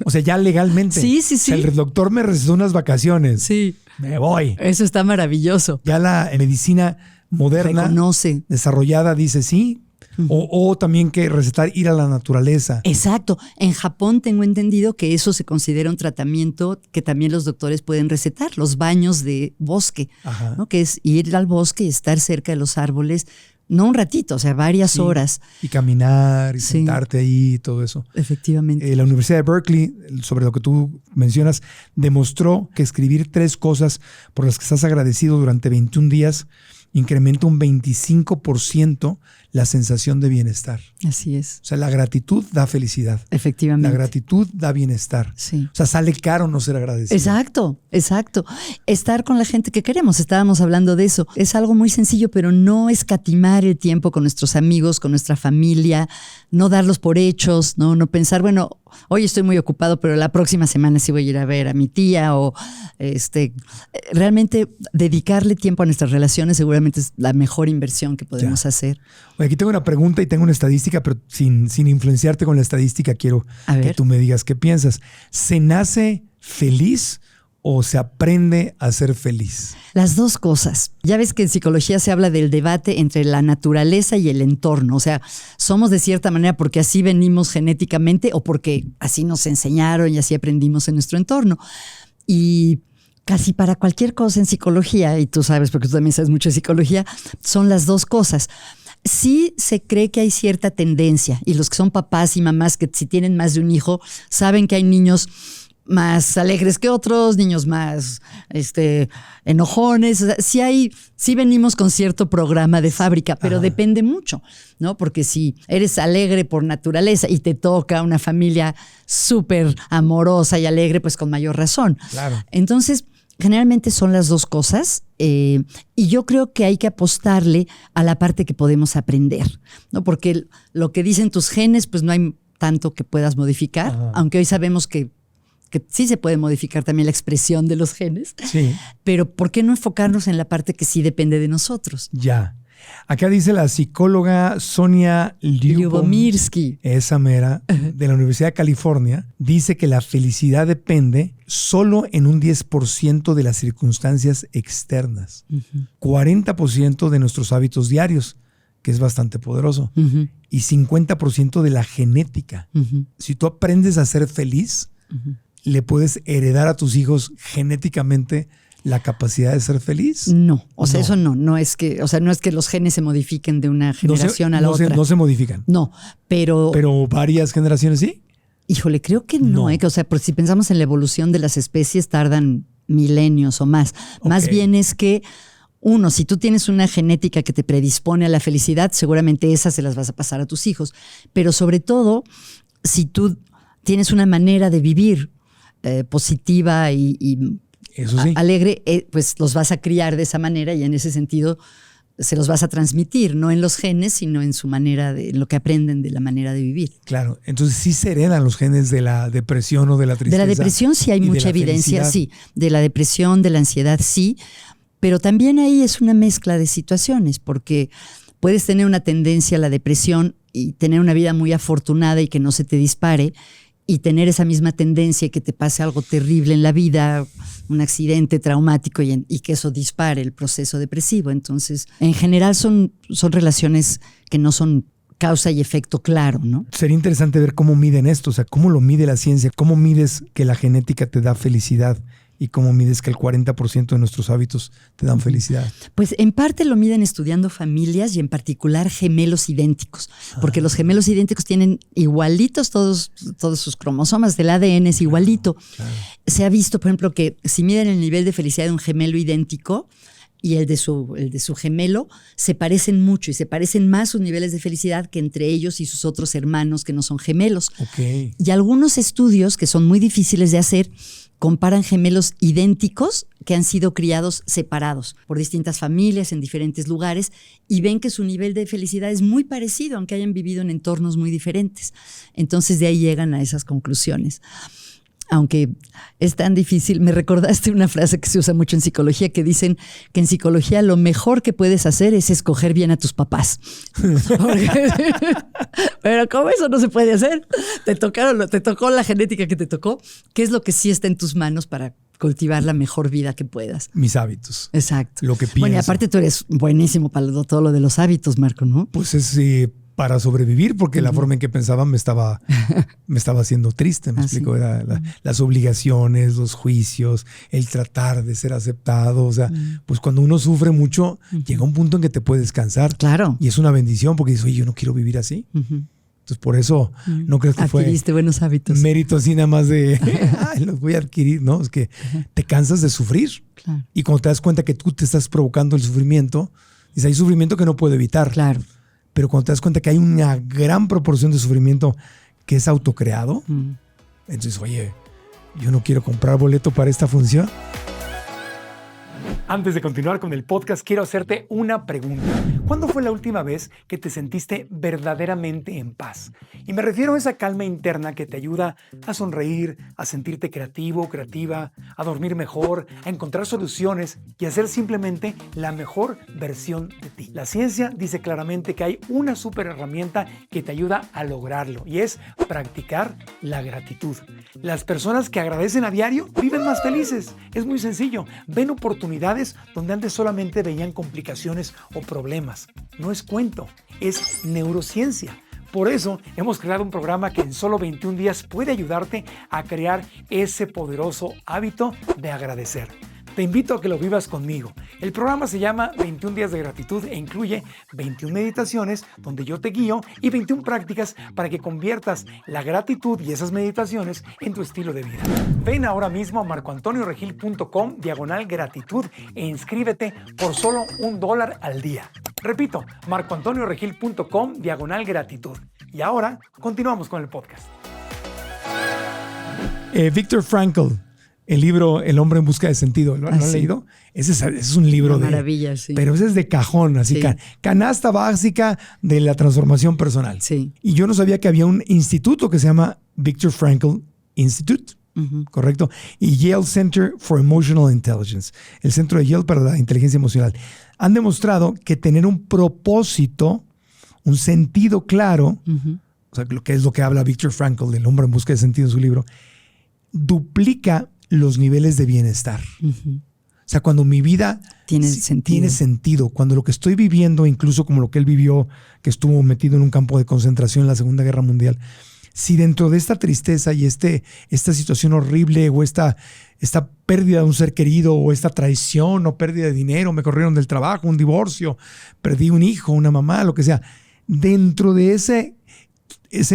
O sea, ya legalmente. Sí. O sea, el doctor me recetó unas vacaciones. Sí. Me voy. Eso está maravilloso. Ya la medicina moderna reconoce, desarrollada dice sí. O también que recetar ir a la naturaleza. Exacto. En Japón tengo entendido que eso se considera un tratamiento que también los doctores pueden recetar, los baños de bosque, ¿no? Que es ir al bosque y estar cerca de los árboles, no un ratito, o sea, varias horas. Y caminar y sentarte ahí y todo eso. Efectivamente. La Universidad de Berkeley, sobre lo que tú mencionas, demostró que escribir 3 cosas por las que estás agradecido durante 21 días incrementa un 25% la sensación de bienestar. Así es. O sea, la gratitud da felicidad. Efectivamente. La gratitud da bienestar. Sí. O sea, sale caro no ser agradecido. Exacto, exacto. Estar con la gente que queremos, estábamos hablando de eso. Es algo muy sencillo, pero no escatimar el tiempo con nuestros amigos, con nuestra familia, no darlos por hechos, no pensar, bueno, hoy estoy muy ocupado, pero la próxima semana sí voy a ir a ver a mi tía o realmente dedicarle tiempo a nuestras relaciones seguramente es la mejor inversión que podemos hacer. Oye, aquí tengo una pregunta y tengo una estadística, pero sin influenciarte con la estadística, quiero que tú me digas qué piensas. ¿Se nace feliz o se aprende a ser feliz? Las dos cosas. Ya ves que en psicología se habla del debate entre la naturaleza y el entorno. O sea, somos de cierta manera porque así venimos genéticamente o porque así nos enseñaron y así aprendimos en nuestro entorno. Y casi para cualquier cosa en psicología, y tú sabes porque tú también sabes mucho de psicología, son las dos cosas. Sí se cree que hay cierta tendencia y los que son papás y mamás que si tienen más de un hijo saben que hay niños más alegres que otros, niños más enojones. O sea, sí venimos con cierto programa de fábrica, pero depende mucho, ¿no? Porque si eres alegre por naturaleza y te toca una familia súper amorosa y alegre, pues con mayor razón. Claro. Entonces, generalmente son las dos cosas y yo creo que hay que apostarle a la parte que podemos aprender, ¿no? Porque lo que dicen tus genes, pues no hay tanto que puedas modificar, aunque hoy sabemos que sí se puede modificar también la expresión de los genes. Sí. Pero ¿por qué no enfocarnos en la parte que sí depende de nosotros? Ya. Acá dice la psicóloga Sonia Lyubomirsky, esa mera, de la Universidad de California, dice que la felicidad depende solo en un 10% de las circunstancias externas, 40% de nuestros hábitos diarios, que es bastante poderoso, y 50% de la genética. Si tú aprendes a ser feliz, ¿le puedes heredar a tus hijos genéticamente la capacidad de ser feliz? No, eso no es que, no es que los genes se modifiquen de una generación a la otra. No se modifican. No, pero varias generaciones sí. Híjole, creo que no. Por si pensamos en la evolución de las especies tardan milenios o más. Más bien es que uno, si tú tienes una genética que te predispone a la felicidad, seguramente esas se las vas a pasar a tus hijos. Pero sobre todo, si tú tienes una manera de vivir positiva y eso sí, alegre, pues los vas a criar de esa manera y en ese sentido se los vas a transmitir, no en los genes, sino en su manera en lo que aprenden de la manera de vivir. Claro, entonces sí se heredan los genes de la depresión o de la tristeza. De la depresión sí hay mucha evidencia, sí. De la depresión, de la ansiedad, sí. Pero también ahí es una mezcla de situaciones, porque puedes tener una tendencia a la depresión y tener una vida muy afortunada y que no se te dispare, y tener esa misma tendencia que te pase algo terrible en la vida, un accidente traumático y que eso dispare el proceso depresivo. Entonces, en general son relaciones que no son causa y efecto claro, ¿no? Sería interesante ver cómo miden esto, o sea, cómo lo mide la ciencia, cómo mides que la genética te da felicidad y cómo mides que el 40% de nuestros hábitos te dan felicidad. Pues en parte lo miden estudiando familias y en particular gemelos idénticos, porque los gemelos idénticos tienen igualitos todos sus cromosomas, del ADN es igualito. Claro. Se ha visto, por ejemplo, que si miden el nivel de felicidad de un gemelo idéntico y el de su gemelo, se parecen mucho y se parecen más sus niveles de felicidad que entre ellos y sus otros hermanos que no son gemelos. Y algunos estudios que son muy difíciles de hacer comparan gemelos idénticos que han sido criados separados por distintas familias en diferentes lugares y ven que su nivel de felicidad es muy parecido, aunque hayan vivido en entornos muy diferentes. Entonces de ahí llegan a esas conclusiones. Aunque es tan difícil, me recordaste una frase que se usa mucho en psicología, que dicen que en psicología lo mejor que puedes hacer es escoger bien a tus papás. Pero ¿cómo eso no se puede hacer? Te tocó la genética que te tocó. ¿Qué es lo que sí está en tus manos para cultivar la mejor vida que puedas? Mis hábitos. Exacto. Lo que pienso. Bueno, y aparte tú eres buenísimo para todo lo de los hábitos, Marco, ¿no? Pues es para sobrevivir, porque la forma en que pensaba me estaba haciendo triste, me explico, era las obligaciones, los juicios, el tratar de ser aceptado, o sea, pues cuando uno sufre mucho, llega un punto en que te puedes cansar. Claro. Y es una bendición, porque dices, oye, yo no quiero vivir así. Entonces, por eso no creo que adquiriste buenos hábitos. Mérito así nada más de, los voy a adquirir, ¿no? Es que te cansas de sufrir. Claro. Y cuando te das cuenta que tú te estás provocando el sufrimiento, dices, hay sufrimiento que no puedo evitar. Claro. Pero cuando te das cuenta que hay una gran proporción de sufrimiento que es autocreado, entonces, oye, yo no quiero comprar boleto para esta función. Antes de continuar con el podcast, quiero hacerte una pregunta. ¿Cuándo fue la última vez que te sentiste verdaderamente en paz? Y me refiero a esa calma interna que te ayuda a sonreír, a sentirte creativo, creativa, a dormir mejor, a encontrar soluciones y a ser simplemente la mejor versión de ti. La ciencia dice claramente que hay una super herramienta que te ayuda a lograrlo y es practicar la gratitud. Las personas que agradecen a diario viven más felices. Es muy sencillo. Ven oportunidades donde antes solamente veían complicaciones o problemas. No es cuento, es neurociencia. Por eso hemos creado un programa que en solo 21 días puede ayudarte a crear ese poderoso hábito de agradecer. Te invito a que lo vivas conmigo. El programa se llama 21 días de gratitud e incluye 21 meditaciones donde yo te guío y 21 prácticas para que conviertas la gratitud y esas meditaciones en tu estilo de vida. Ven ahora mismo a marcoantonioregil.com/gratitud e inscríbete por solo $1 al día. Repito, marcoantonioregil.com/gratitud. Y ahora continuamos con el podcast. Viktor Frankl. El libro El hombre en busca de sentido, ¿lo han leído? Ese es un libro de maravilla, sí. Pero ese es de cajón, así canasta básica de la transformación personal. Sí. Y yo no sabía que había un instituto que se llama Viktor Frankl Institute, ¿correcto? Y Yale Center for Emotional Intelligence, el centro de Yale para la inteligencia emocional. Han demostrado que tener un propósito, un sentido claro, o sea, lo que es lo que habla Viktor Frankl, El hombre en busca de sentido en su libro, duplica los niveles de bienestar. O sea, cuando mi vida tiene sentido, cuando lo que estoy viviendo, incluso como lo que él vivió, que estuvo metido en un campo de concentración en la Segunda Guerra Mundial, si dentro de esta tristeza y esta situación horrible o esta pérdida de un ser querido o esta traición o pérdida de dinero, me corrieron del trabajo, un divorcio, perdí un hijo, una mamá, lo que sea, dentro de ese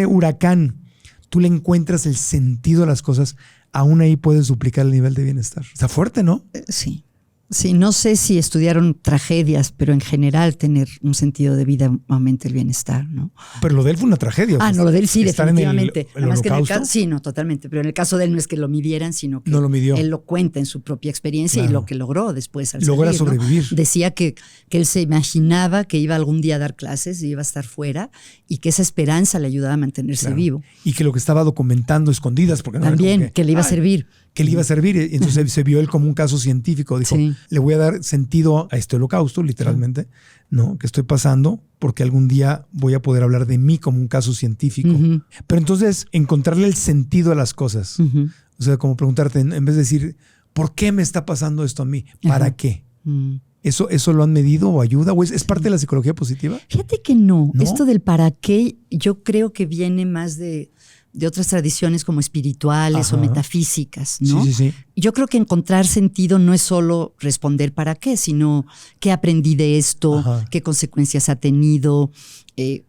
huracán, tú le encuentras el sentido a las cosas, aún ahí puedes duplicar el nivel de bienestar. Está fuerte, ¿no? Sí. Sí, no sé si estudiaron tragedias, pero en general tener un sentido de vida aumenta el bienestar, ¿no? Pero lo de él fue una tragedia. No, lo de él sí, definitivamente. En el holocausto. Sí, no, totalmente. Pero en el caso de él no es que lo midieran, sino que no lo midió. Él lo cuenta en su propia experiencia y lo que logró después al logra salir, sobrevivir. ¿no? Decía que él se imaginaba que iba algún día a dar clases y iba a estar fuera y que esa esperanza le ayudaba a mantenerse vivo. Y que lo que estaba documentando escondidas, porque no también, que le iba a servir. Que le iba a servir. Entonces se vio él como un caso científico. Dijo, le voy a dar sentido a este holocausto, literalmente, ¿no? Que estoy pasando, porque algún día voy a poder hablar de mí como un caso científico. Pero entonces, encontrarle el sentido a las cosas. O sea, como preguntarte, en vez de decir, ¿por qué me está pasando esto a mí? ¿Para qué? ¿Eso lo han medido o ayuda? ¿O es parte de la psicología positiva? Fíjate que no. Esto del para qué, yo creo que viene más de otras tradiciones como espirituales o metafísicas, ¿no? Sí. Yo creo que encontrar sentido no es solo responder para qué, sino qué aprendí de esto, qué consecuencias ha tenido.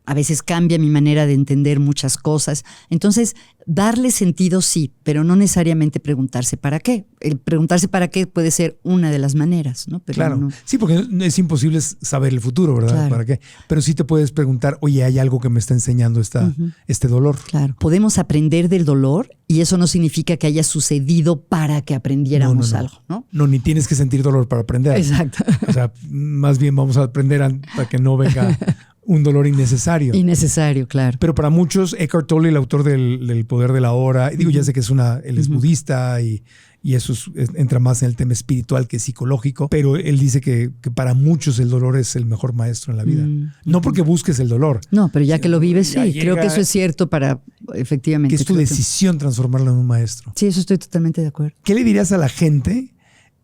A veces cambia mi manera de entender muchas cosas. Entonces, darle sentido sí, pero no necesariamente preguntarse para qué. El preguntarse para qué puede ser una de las maneras, ¿no? Pero claro. No. Sí, porque es imposible saber el futuro, ¿verdad? Claro. ¿Para qué? Pero sí te puedes preguntar, oye, ¿hay algo que me está enseñando este dolor? Claro. Podemos aprender del dolor y eso no significa que haya sucedido para que aprendiéramos algo, ¿no? No, ni tienes que sentir dolor para aprender. Exacto. O sea, más bien vamos a aprender para que no venga un dolor innecesario. Innecesario, claro. Pero para muchos, Eckhart Tolle, el autor del Poder de la Hora, digo, ya sé que él es budista y eso entra más en el tema espiritual que psicológico, pero él dice que para muchos el dolor es el mejor maestro en la vida. No porque busques el dolor. No, pero ya que lo vives, sí. Creo que eso es cierto para, efectivamente. Que es tu decisión transformarlo en un maestro. Sí, eso estoy totalmente de acuerdo. ¿Qué le dirías a la gente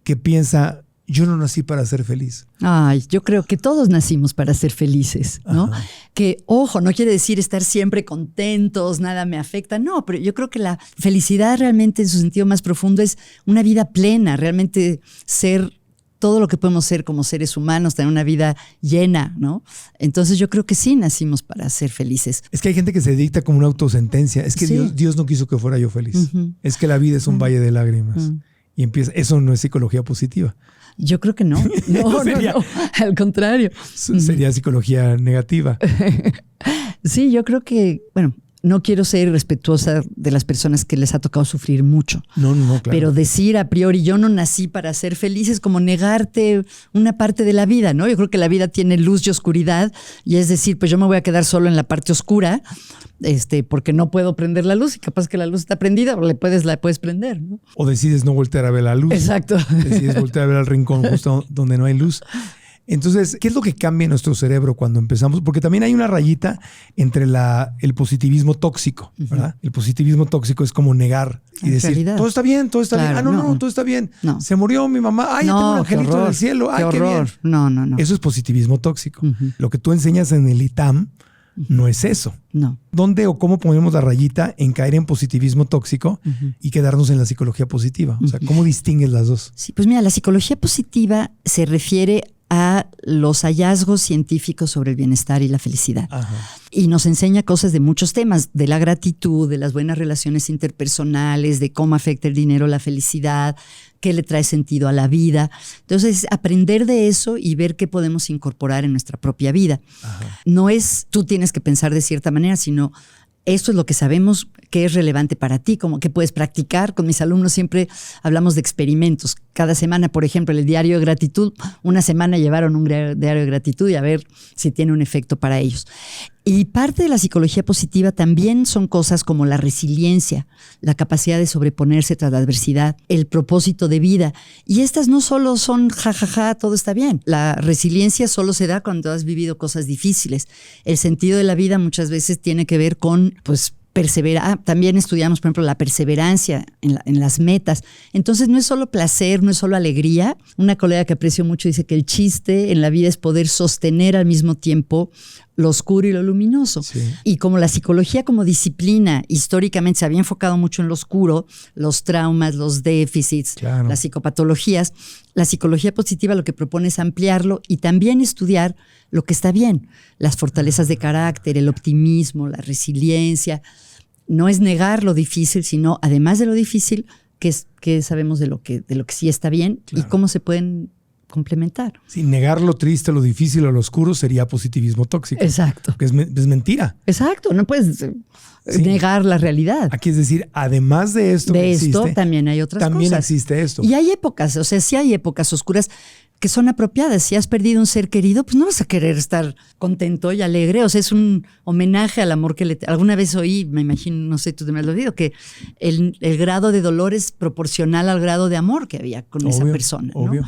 que piensa, yo no nací para ser feliz. Ay, yo creo que todos nacimos para ser felices, ¿no? Ajá. Que, ojo, no quiere decir estar siempre contentos, nada me afecta, no, pero yo creo que la felicidad realmente en su sentido más profundo es una vida plena, realmente ser todo lo que podemos ser como seres humanos, tener una vida llena, ¿no? Entonces yo creo que sí nacimos para ser felices. Es que hay gente que se dicta como una autosentencia. Es que Sí. Dios no quiso que fuera yo feliz. Ujú. Es que la vida es un valle de lágrimas. Y empieza, eso no es psicología positiva. Yo creo que no. No, Sería- no. Al contrario. Sería psicología negativa. Sí, yo creo que, bueno, no quiero ser irrespetuosa de las personas que les ha tocado sufrir mucho. No, claro. Pero decir a priori yo no nací para ser feliz es como negarte una parte de la vida, ¿no? Yo creo que la vida tiene luz y oscuridad y es decir, pues yo me voy a quedar solo en la parte oscura, porque no puedo prender la luz y capaz que la luz está prendida o la puedes prender, ¿no? O decides no voltear a ver la luz. Exacto. Decides voltear a ver al rincón justo donde no hay luz. Entonces, ¿qué es lo que cambia en nuestro cerebro cuando empezamos? Porque también hay una rayita entre el positivismo tóxico, ¿verdad? El positivismo tóxico es como negar y En decir, realidad. todo está bien, todo está bien. Claro, Ah, no, no. todo está bien. No. Se murió mi mamá. Ay, ya tengo un No, qué angelito en horror, el cielo. Ay, qué qué bien. horror. No. Eso es positivismo tóxico. Lo que tú enseñas en el ITAM no es eso. No. ¿Dónde o cómo ponemos la rayita en caer en positivismo tóxico y quedarnos en la psicología positiva? O sea, ¿cómo distingues las dos? Sí, pues mira, la psicología positiva se refiere a los hallazgos científicos sobre el bienestar y la felicidad. Ajá. Y nos enseña cosas de muchos temas, de la gratitud, de las buenas relaciones interpersonales, de cómo afecta el dinero la felicidad, qué le trae sentido a la vida. Entonces, aprender de eso y ver qué podemos incorporar en nuestra propia vida. Ajá. No es tú tienes que pensar de cierta manera, sino esto es lo que sabemos que es relevante para ti, como que puedes practicar. Con mis alumnos siempre hablamos de experimentos. Cada semana, por ejemplo, el diario de gratitud, una semana llevaron un diario de gratitud y a ver si tiene un efecto para ellos. Y parte de la psicología positiva también son cosas como la resiliencia, la capacidad de sobreponerse tras la adversidad, el propósito de vida. Y estas no solo son jajaja, todo está bien. La resiliencia solo se da cuando has vivido cosas difíciles. El sentido de la vida muchas veces tiene que ver con, pues, perseverar. También estudiamos, por ejemplo, la perseverancia en las metas. Entonces no es solo placer, no es solo alegría. Una colega que aprecio mucho dice que el chiste en la vida es poder sostener al mismo tiempo lo oscuro y lo luminoso. Sí. Y como la psicología como disciplina históricamente se había enfocado mucho en lo oscuro, los traumas, los déficits, Claro. las psicopatologías, la psicología positiva lo que propone es ampliarlo y también estudiar lo que está bien, las fortalezas de carácter, el optimismo, la resiliencia. No es negar lo difícil, sino además de lo difícil, que sabemos de lo que sí está bien Claro. y cómo se pueden complementar. Sí, negar lo triste, lo difícil o lo oscuro sería positivismo tóxico. Exacto. Porque es mentira. Exacto, no puedes negar la realidad. Aquí es decir, además de esto que De esto existe, también hay otras también cosas. existe esto. Y hay épocas, o sea, sí hay épocas oscuras que son apropiadas. Si has perdido un ser querido, pues no vas a querer estar contento y alegre. O sea, es un homenaje al amor que alguna vez oí, me imagino, no sé, tú te me has oído, que el grado de dolor es proporcional al grado de amor que había con esa Obvio, persona, ¿no? obvio.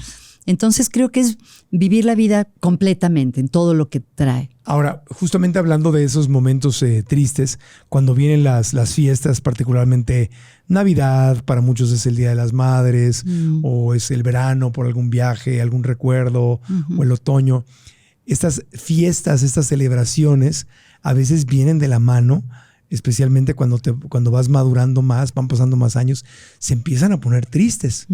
Entonces creo que es vivir la vida completamente en todo lo que trae. Ahora, justamente hablando de esos momentos tristes, cuando vienen las fiestas, particularmente Navidad, para muchos es el Día de las Madres, o es el verano por algún viaje, algún recuerdo, o el otoño. Estas fiestas, estas celebraciones, a veces vienen de la mano, especialmente cuando vas madurando más, van pasando más años, se empiezan a poner tristes.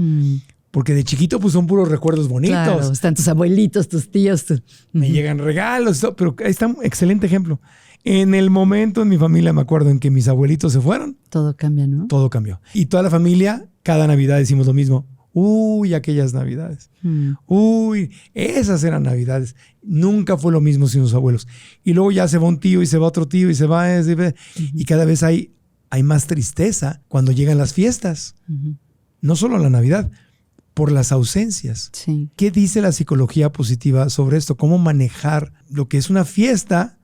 Porque de chiquito pues son puros recuerdos bonitos. Claro, están tus abuelitos, tus tíos. Me llegan regalos, pero ahí está un excelente ejemplo. En el momento en mi familia me acuerdo en que mis abuelitos se fueron, Todo cambia, ¿no? todo cambió. Y toda la familia, cada Navidad decimos lo mismo. Uy, aquellas Navidades. Uy, esas eran Navidades. Nunca fue lo mismo sin los abuelos. Y luego ya se va un tío y se va otro tío y se va. Y cada vez hay más tristeza cuando llegan las fiestas. No solo la Navidad, por las ausencias. Sí. ¿Qué dice la psicología positiva sobre esto? ¿Cómo manejar lo que es una fiesta,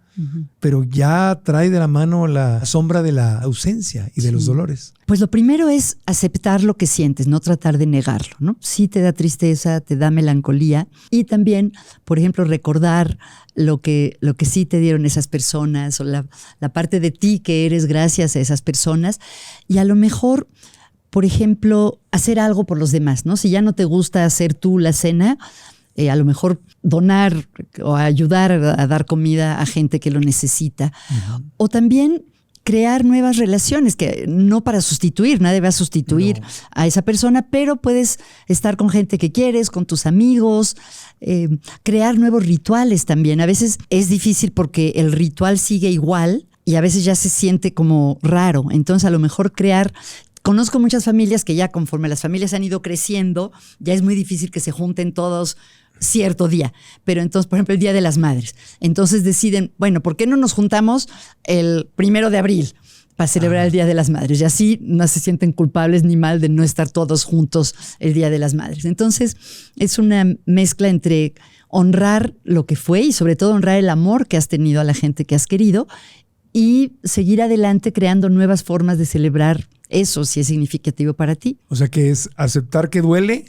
pero ya trae de la mano la sombra de la ausencia y de los dolores? Pues lo primero es aceptar lo que sientes, no tratar de negarlo, ¿no? Sí te da tristeza, te da melancolía y también, por ejemplo, recordar lo que sí te dieron esas personas o la parte de ti que eres gracias a esas personas y a lo mejor por ejemplo, hacer algo por los demás, ¿no? Si ya no te gusta hacer tú la cena, a lo mejor donar o ayudar a dar comida a gente que lo necesita. Uh-huh. O también crear nuevas relaciones, que no para sustituir, nadie va a sustituir a esa persona, pero puedes estar con gente que quieres, con tus amigos, crear nuevos rituales también. A veces es difícil porque el ritual sigue igual y a veces ya se siente como raro. Entonces, a lo mejor conozco muchas familias que ya conforme las familias han ido creciendo, ya es muy difícil que se junten todos cierto día. Pero entonces, por ejemplo, el Día de las Madres. Entonces deciden, bueno, ¿por qué no nos juntamos el 1 de abril para celebrar el Día de las Madres? Y así no se sienten culpables ni mal de no estar todos juntos el Día de las Madres. Entonces, es una mezcla entre honrar lo que fue y sobre todo honrar el amor que has tenido a la gente que has querido y seguir adelante creando nuevas formas de celebrar eso, si es significativo para ti. O sea, que es aceptar que duele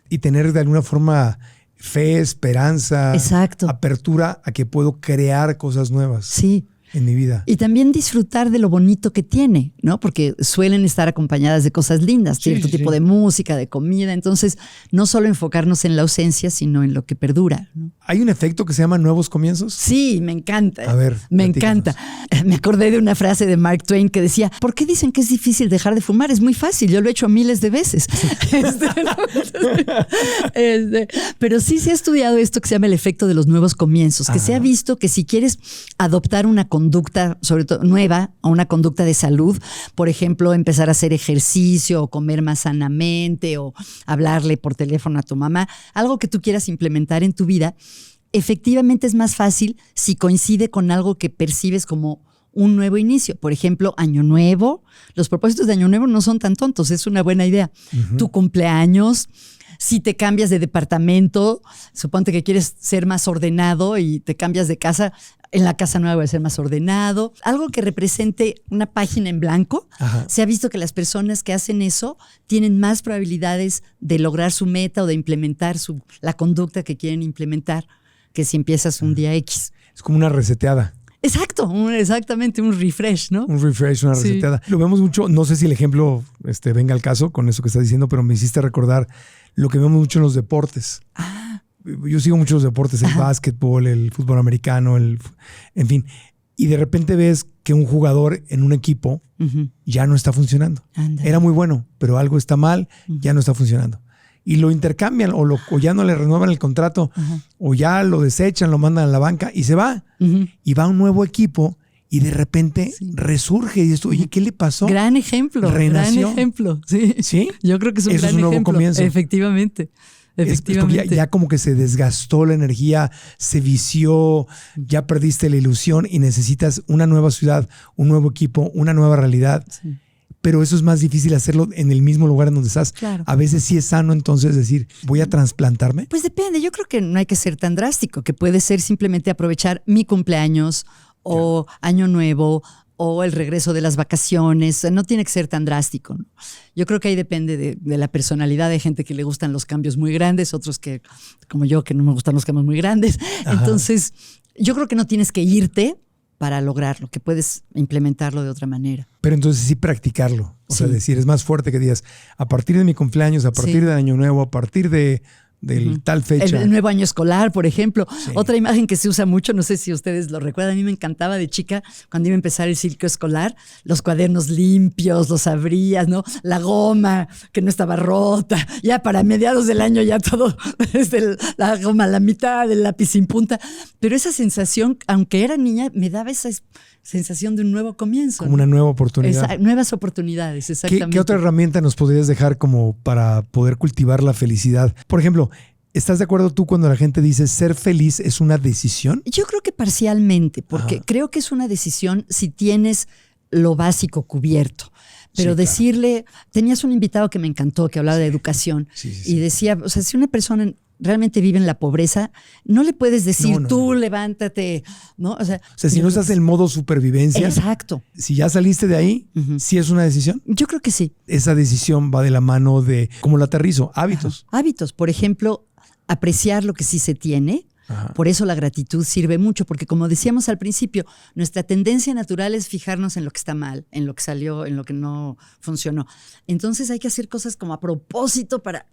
y tener de alguna forma fe, esperanza, exacto, apertura a que puedo crear cosas nuevas. Sí. En mi vida. Y también disfrutar de lo bonito que tiene, ¿no? Porque suelen estar acompañadas de cosas lindas, cierto tipo de música, de comida. Entonces, no solo enfocarnos en la ausencia, sino en lo que perdura, ¿no? ¿Hay un efecto que se llama nuevos comienzos? Sí, me encanta. A ver, me encanta. Me acordé de una frase de Mark Twain que decía, ¿por qué dicen que es difícil dejar de fumar? Es muy fácil, yo lo he hecho miles de veces. Pero sí se ha estudiado esto que se llama el efecto de los nuevos comienzos, que se ha visto que si quieres adoptar una conducta, sobre todo nueva, o una conducta de salud, por ejemplo, empezar a hacer ejercicio o comer más sanamente o hablarle por teléfono a tu mamá, algo que tú quieras implementar en tu vida, efectivamente es más fácil si coincide con algo que percibes como un nuevo inicio. Por ejemplo, Año Nuevo. Los propósitos de Año Nuevo no son tan tontos, es una buena idea. Tu cumpleaños. Si te cambias de departamento, suponte que quieres ser más ordenado y te cambias de casa, en la casa nueva voy a ser más ordenado. Algo que represente una página en blanco. Se ha visto que las personas que hacen eso tienen más probabilidades de lograr su meta o de implementar la conducta que quieren implementar que si empiezas un día X. Es como una reseteada. Exacto, exactamente, un refresh, ¿no? Un refresh, una reseteada. Lo vemos mucho, no sé si el ejemplo venga al caso con eso que estás diciendo, pero me hiciste recordar lo que vemos mucho en los deportes. Yo sigo mucho los deportes, el básquetbol, el fútbol americano, en fin. Y de repente ves que un jugador en un equipo ya no está funcionando. Andale. Era muy bueno, pero algo está mal, ya no está funcionando. Y lo intercambian o ya no le renuevan el contrato o ya lo desechan, lo mandan a la banca y se va. Y va a un nuevo equipo y de repente resurge y dices, oye, ¿qué le pasó? Gran ejemplo. Renació. Gran ejemplo. Sí. ¿Sí? Yo creo que es un Eso gran es un nuevo ejemplo. Comienzo. Efectivamente. Es porque ya como que se desgastó la energía, se vició, ya perdiste la ilusión y necesitas una nueva ciudad, un nuevo equipo, una nueva realidad. Sí. Pero eso es más difícil hacerlo en el mismo lugar en donde estás. Claro. A veces sí es sano entonces decir, ¿voy a trasplantarme? Pues depende. Yo creo que no hay que ser tan drástico, que puede ser simplemente aprovechar mi cumpleaños o Año Nuevo o el regreso de las vacaciones. No tiene que ser tan drástico, ¿no? Yo creo que ahí depende de la personalidad. Hay gente que le gustan los cambios muy grandes, otros que, como yo, que no me gustan los cambios muy grandes. Entonces, yo creo que no tienes que irte para lograrlo, que puedes implementarlo de otra manera. Pero entonces sí practicarlo. O sea, decir, es más fuerte que digas, a partir de mi cumpleaños, a partir de Año Nuevo, a partir de tal fecha. El nuevo año escolar, por ejemplo. Sí. Otra imagen que se usa mucho, no sé si ustedes lo recuerdan, a mí me encantaba de chica, cuando iba a empezar el ciclo escolar, los cuadernos limpios, los abrías, ¿no? La goma que no estaba rota. Ya para mediados del año ya todo, la goma a la mitad, el lápiz sin punta. Pero esa sensación, aunque era niña, me daba esa sensación de un nuevo comienzo. Como una nueva oportunidad. Nuevas oportunidades, exactamente. ¿Qué otra herramienta nos podrías dejar como para poder cultivar la felicidad? Por ejemplo, ¿estás de acuerdo tú cuando la gente dice ser feliz es una decisión? Yo creo que parcialmente, porque creo que es una decisión si tienes lo básico cubierto. Pero decirle, tenías un invitado que me encantó, que hablaba de educación, y decía, o sea, si una persona realmente vive en la pobreza, no le puedes decir, tú levántate, ¿no? O sea, si no estás en modo supervivencia. Exacto. Si ya saliste de ahí, ¿sí es una decisión? Yo creo que sí. Esa decisión va de la mano de, como lo aterrizo, hábitos. Hábitos. Por ejemplo, apreciar lo que sí se tiene. Ajá. Por eso la gratitud sirve mucho, porque como decíamos al principio, nuestra tendencia natural es fijarnos en lo que está mal, en lo que salió, en lo que no funcionó. Entonces hay que hacer cosas como a propósito para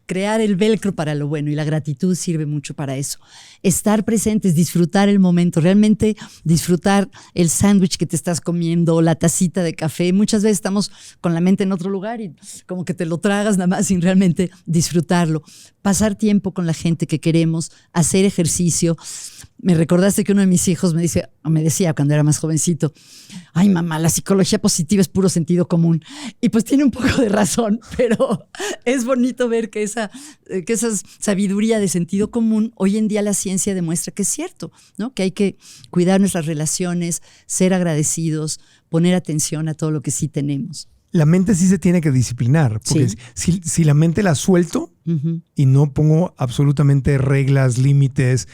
crear el velcro para lo bueno, y la gratitud sirve mucho para eso. Estar presentes, disfrutar el momento, realmente disfrutar el sándwich que te estás comiendo, la tacita de café. Muchas veces estamos con la mente en otro lugar y como que te lo tragas nada más sin realmente disfrutarlo. Pasar tiempo con la gente que queremos, hacer ejercicio. Me recordaste que uno de mis hijos me decía cuando era más jovencito, ay mamá, la psicología positiva es puro sentido común. Y pues tiene un poco de razón, pero es bonito ver que esa sabiduría de sentido común, hoy en día la ciencia demuestra que es cierto, ¿no? Que hay que cuidar nuestras relaciones, ser agradecidos, poner atención a todo lo que sí tenemos. La mente sí se tiene que disciplinar, porque si la mente la suelto y no pongo absolutamente reglas, límites,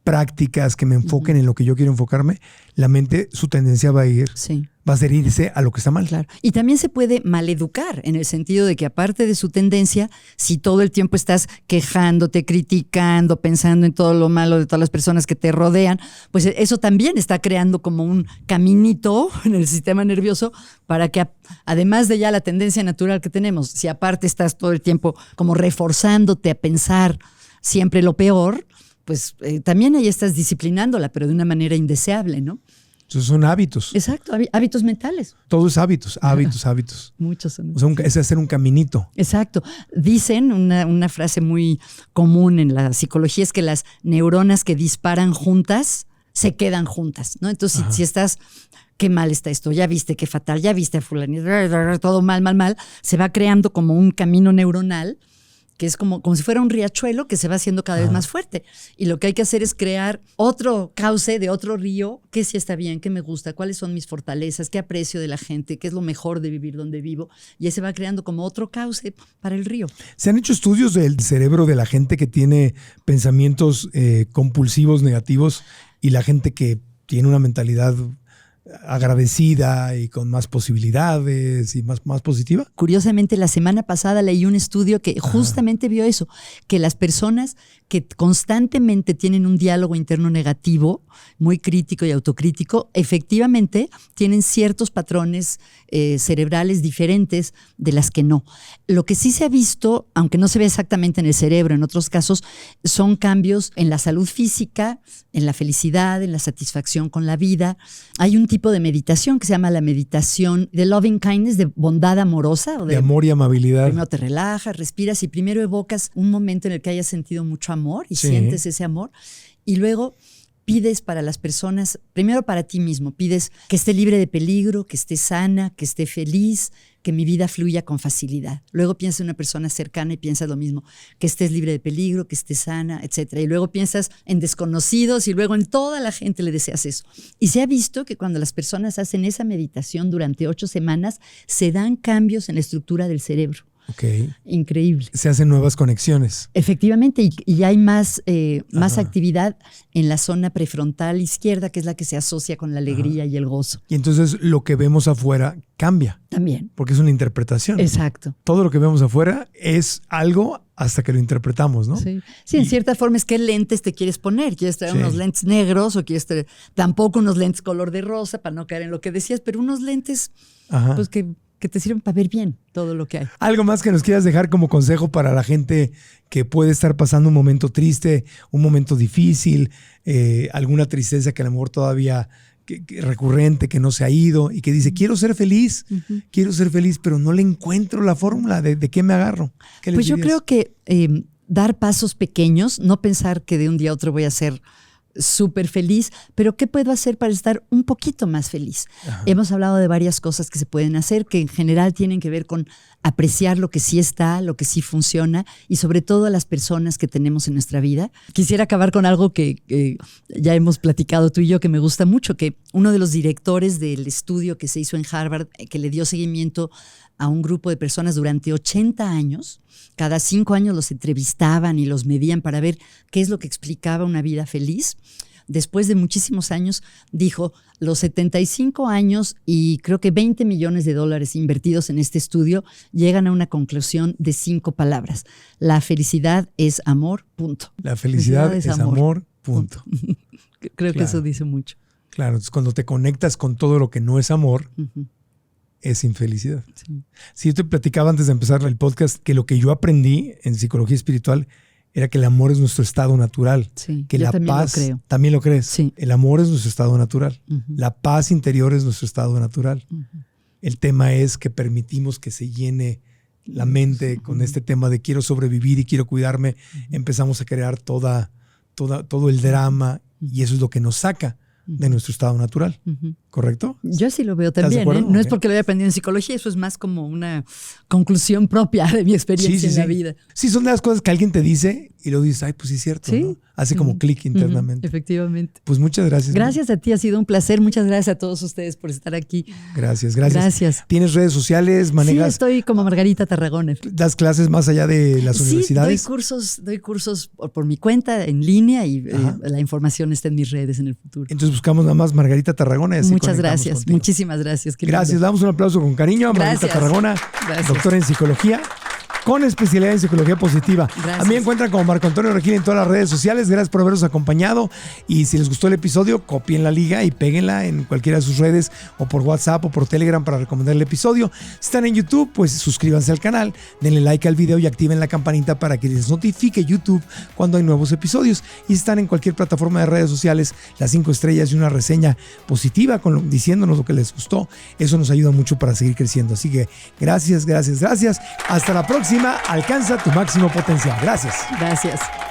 prácticas que me enfoquen en lo que yo quiero enfocarme, la mente, su tendencia va a ser irse a lo que está mal. Claro. Y también se puede maleducar, en el sentido de que aparte de su tendencia, si todo el tiempo estás quejándote, criticando, pensando en todo lo malo de todas las personas que te rodean, pues eso también está creando como un caminito en el sistema nervioso para que, además de ya la tendencia natural que tenemos, si aparte estás todo el tiempo como reforzándote a pensar siempre lo peor, pues también ahí estás disciplinándola, pero de una manera indeseable, ¿no? Entonces son hábitos. Exacto, hábitos mentales. Todo es hábitos. Muchos son. O sea, es hacer un caminito. Exacto. Dicen una frase muy común en la psicología, es que las neuronas que disparan juntas se quedan juntas, ¿no? Entonces, si estás, qué mal está esto, ya viste qué fatal, ya viste a fulanito, todo mal, se va creando como un camino neuronal que es como si fuera un riachuelo que se va haciendo cada vez más fuerte. Y lo que hay que hacer es crear otro cauce de otro río, qué sí está bien, qué me gusta, cuáles son mis fortalezas, qué aprecio de la gente, qué es lo mejor de vivir donde vivo. Y ahí se va creando como otro cauce para el río. ¿Se han hecho estudios del cerebro de la gente que tiene pensamientos compulsivos negativos y la gente que tiene una mentalidad agradecida y con más posibilidades y más positiva? Curiosamente, la semana pasada leí un estudio que justamente vio eso, que las personas que constantemente tienen un diálogo interno negativo, muy crítico y autocrítico, efectivamente tienen ciertos patrones cerebrales diferentes de las que no. Lo que sí se ha visto, aunque no se ve exactamente en el cerebro, en otros casos, son cambios en la salud física, en la felicidad, en la satisfacción con la vida. Hay un tipo de meditación que se llama la meditación de loving kindness, de bondad amorosa. O de amor y amabilidad. Primero te relajas, respiras y primero evocas un momento en el que hayas sentido mucho amor y sientes ese amor. Y luego pides para las personas, primero para ti mismo, pides que esté libre de peligro, que esté sana, que esté feliz, que mi vida fluya con facilidad. Luego piensas en una persona cercana y piensas lo mismo, que estés libre de peligro, que estés sana, etc. Y luego piensas en desconocidos y luego en toda la gente le deseas eso. Y se ha visto que cuando las personas hacen esa meditación durante 8 semanas, se dan cambios en la estructura del cerebro. Okay. Increíble. Se hacen nuevas conexiones. Efectivamente, y hay más actividad en la zona prefrontal izquierda, que es la que se asocia con la alegría y el gozo. Y entonces lo que vemos afuera cambia. También. Porque es una interpretación. Exacto. Todo lo que vemos afuera es algo hasta que lo interpretamos, ¿no? Sí, en cierta forma es qué lentes te quieres poner. ¿Quieres traer unos lentes negros o quieres traer tampoco unos lentes color de rosa para no caer en lo que decías, pero unos lentes pues que te sirven para ver bien todo lo que hay. ¿Algo más que nos quieras dejar como consejo para la gente que puede estar pasando un momento triste, un momento difícil, alguna tristeza que a lo mejor todavía que recurrente, que no se ha ido y que dice, quiero ser feliz, pero no le encuentro la fórmula de qué me agarro? ¿Qué les pues yo dirías? creo que dar pasos pequeños, no pensar que de un día a otro voy a ser súper feliz, pero ¿qué puedo hacer para estar un poquito más feliz? Hemos hablado de varias cosas que se pueden hacer, que en general tienen que ver con apreciar lo que sí está, lo que sí funciona y sobre todo a las personas que tenemos en nuestra vida. Quisiera acabar con algo que ya hemos platicado tú y yo, que me gusta mucho, que uno de los directores del estudio que se hizo en Harvard, que le dio seguimiento a un grupo de personas durante 80 años, cada 5 años los entrevistaban y los medían para ver qué es lo que explicaba una vida feliz. Después de muchísimos años, dijo, los 75 años y creo que $20 millones invertidos en este estudio llegan a una conclusión de 5 palabras. La felicidad es amor, punto. La felicidad es amor, Punto. Creo que Claro. eso dice mucho. Claro, entonces cuando te conectas con todo lo que no es amor, es infelicidad. Sí. Sí, yo te platicaba antes de empezar el podcast que lo que yo aprendí en psicología espiritual era que el amor es nuestro estado natural. Sí, Que yo la también paz, lo creo. ¿también lo crees? Sí. El amor es nuestro estado natural. La paz interior es nuestro estado natural. El tema es que permitimos que se llene la mente con este tema de quiero sobrevivir y quiero cuidarme. Empezamos a crear todo el drama y eso es lo que nos saca de nuestro estado natural. ¿Correcto? Yo sí lo veo ¿Estás de también. acuerdo? No es Ok. porque lo haya aprendido en psicología, eso es más como una conclusión propia de mi experiencia en la vida. Sí, son de las cosas que alguien te dice y luego dices, ay, pues sí es cierto. Sí. ¿No? Hace como clic internamente. Efectivamente. Pues muchas gracias. Gracias a ti, ha sido un placer. Muchas gracias a todos ustedes por estar aquí. Gracias. Gracias. ¿Tienes redes sociales? Sí, ¿Manejas? estoy como Margarita Tarragona. ¿Das clases más allá de las universidades? Sí, doy cursos por mi cuenta en línea y Ajá. la información está en mis redes en el futuro. Entonces buscamos nada más Margarita Tarragona. Y así Muchas conectamos gracias, contigo. muchísimas gracias. Qué lindo. Gracias, damos un aplauso con cariño a Margarita Gracias. Tarragona, Gracias. doctora en psicología, con especialidad en psicología positiva. Gracias. A mí me encuentran como Marco Antonio Regil en todas las redes sociales. Gracias por habernos acompañado. Y si les gustó el episodio, copien la liga y péguenla en cualquiera de sus redes o por WhatsApp o por Telegram para recomendar el episodio. Si están en YouTube, pues suscríbanse al canal, denle like al video y activen la campanita para que les notifique YouTube cuando hay nuevos episodios. Y si están en cualquier plataforma de redes sociales, las 5 estrellas y una reseña positiva diciéndonos lo que les gustó. Eso nos ayuda mucho para seguir creciendo. Así que gracias. Hasta la próxima. Alcanza tu máximo potencial. Gracias. Gracias.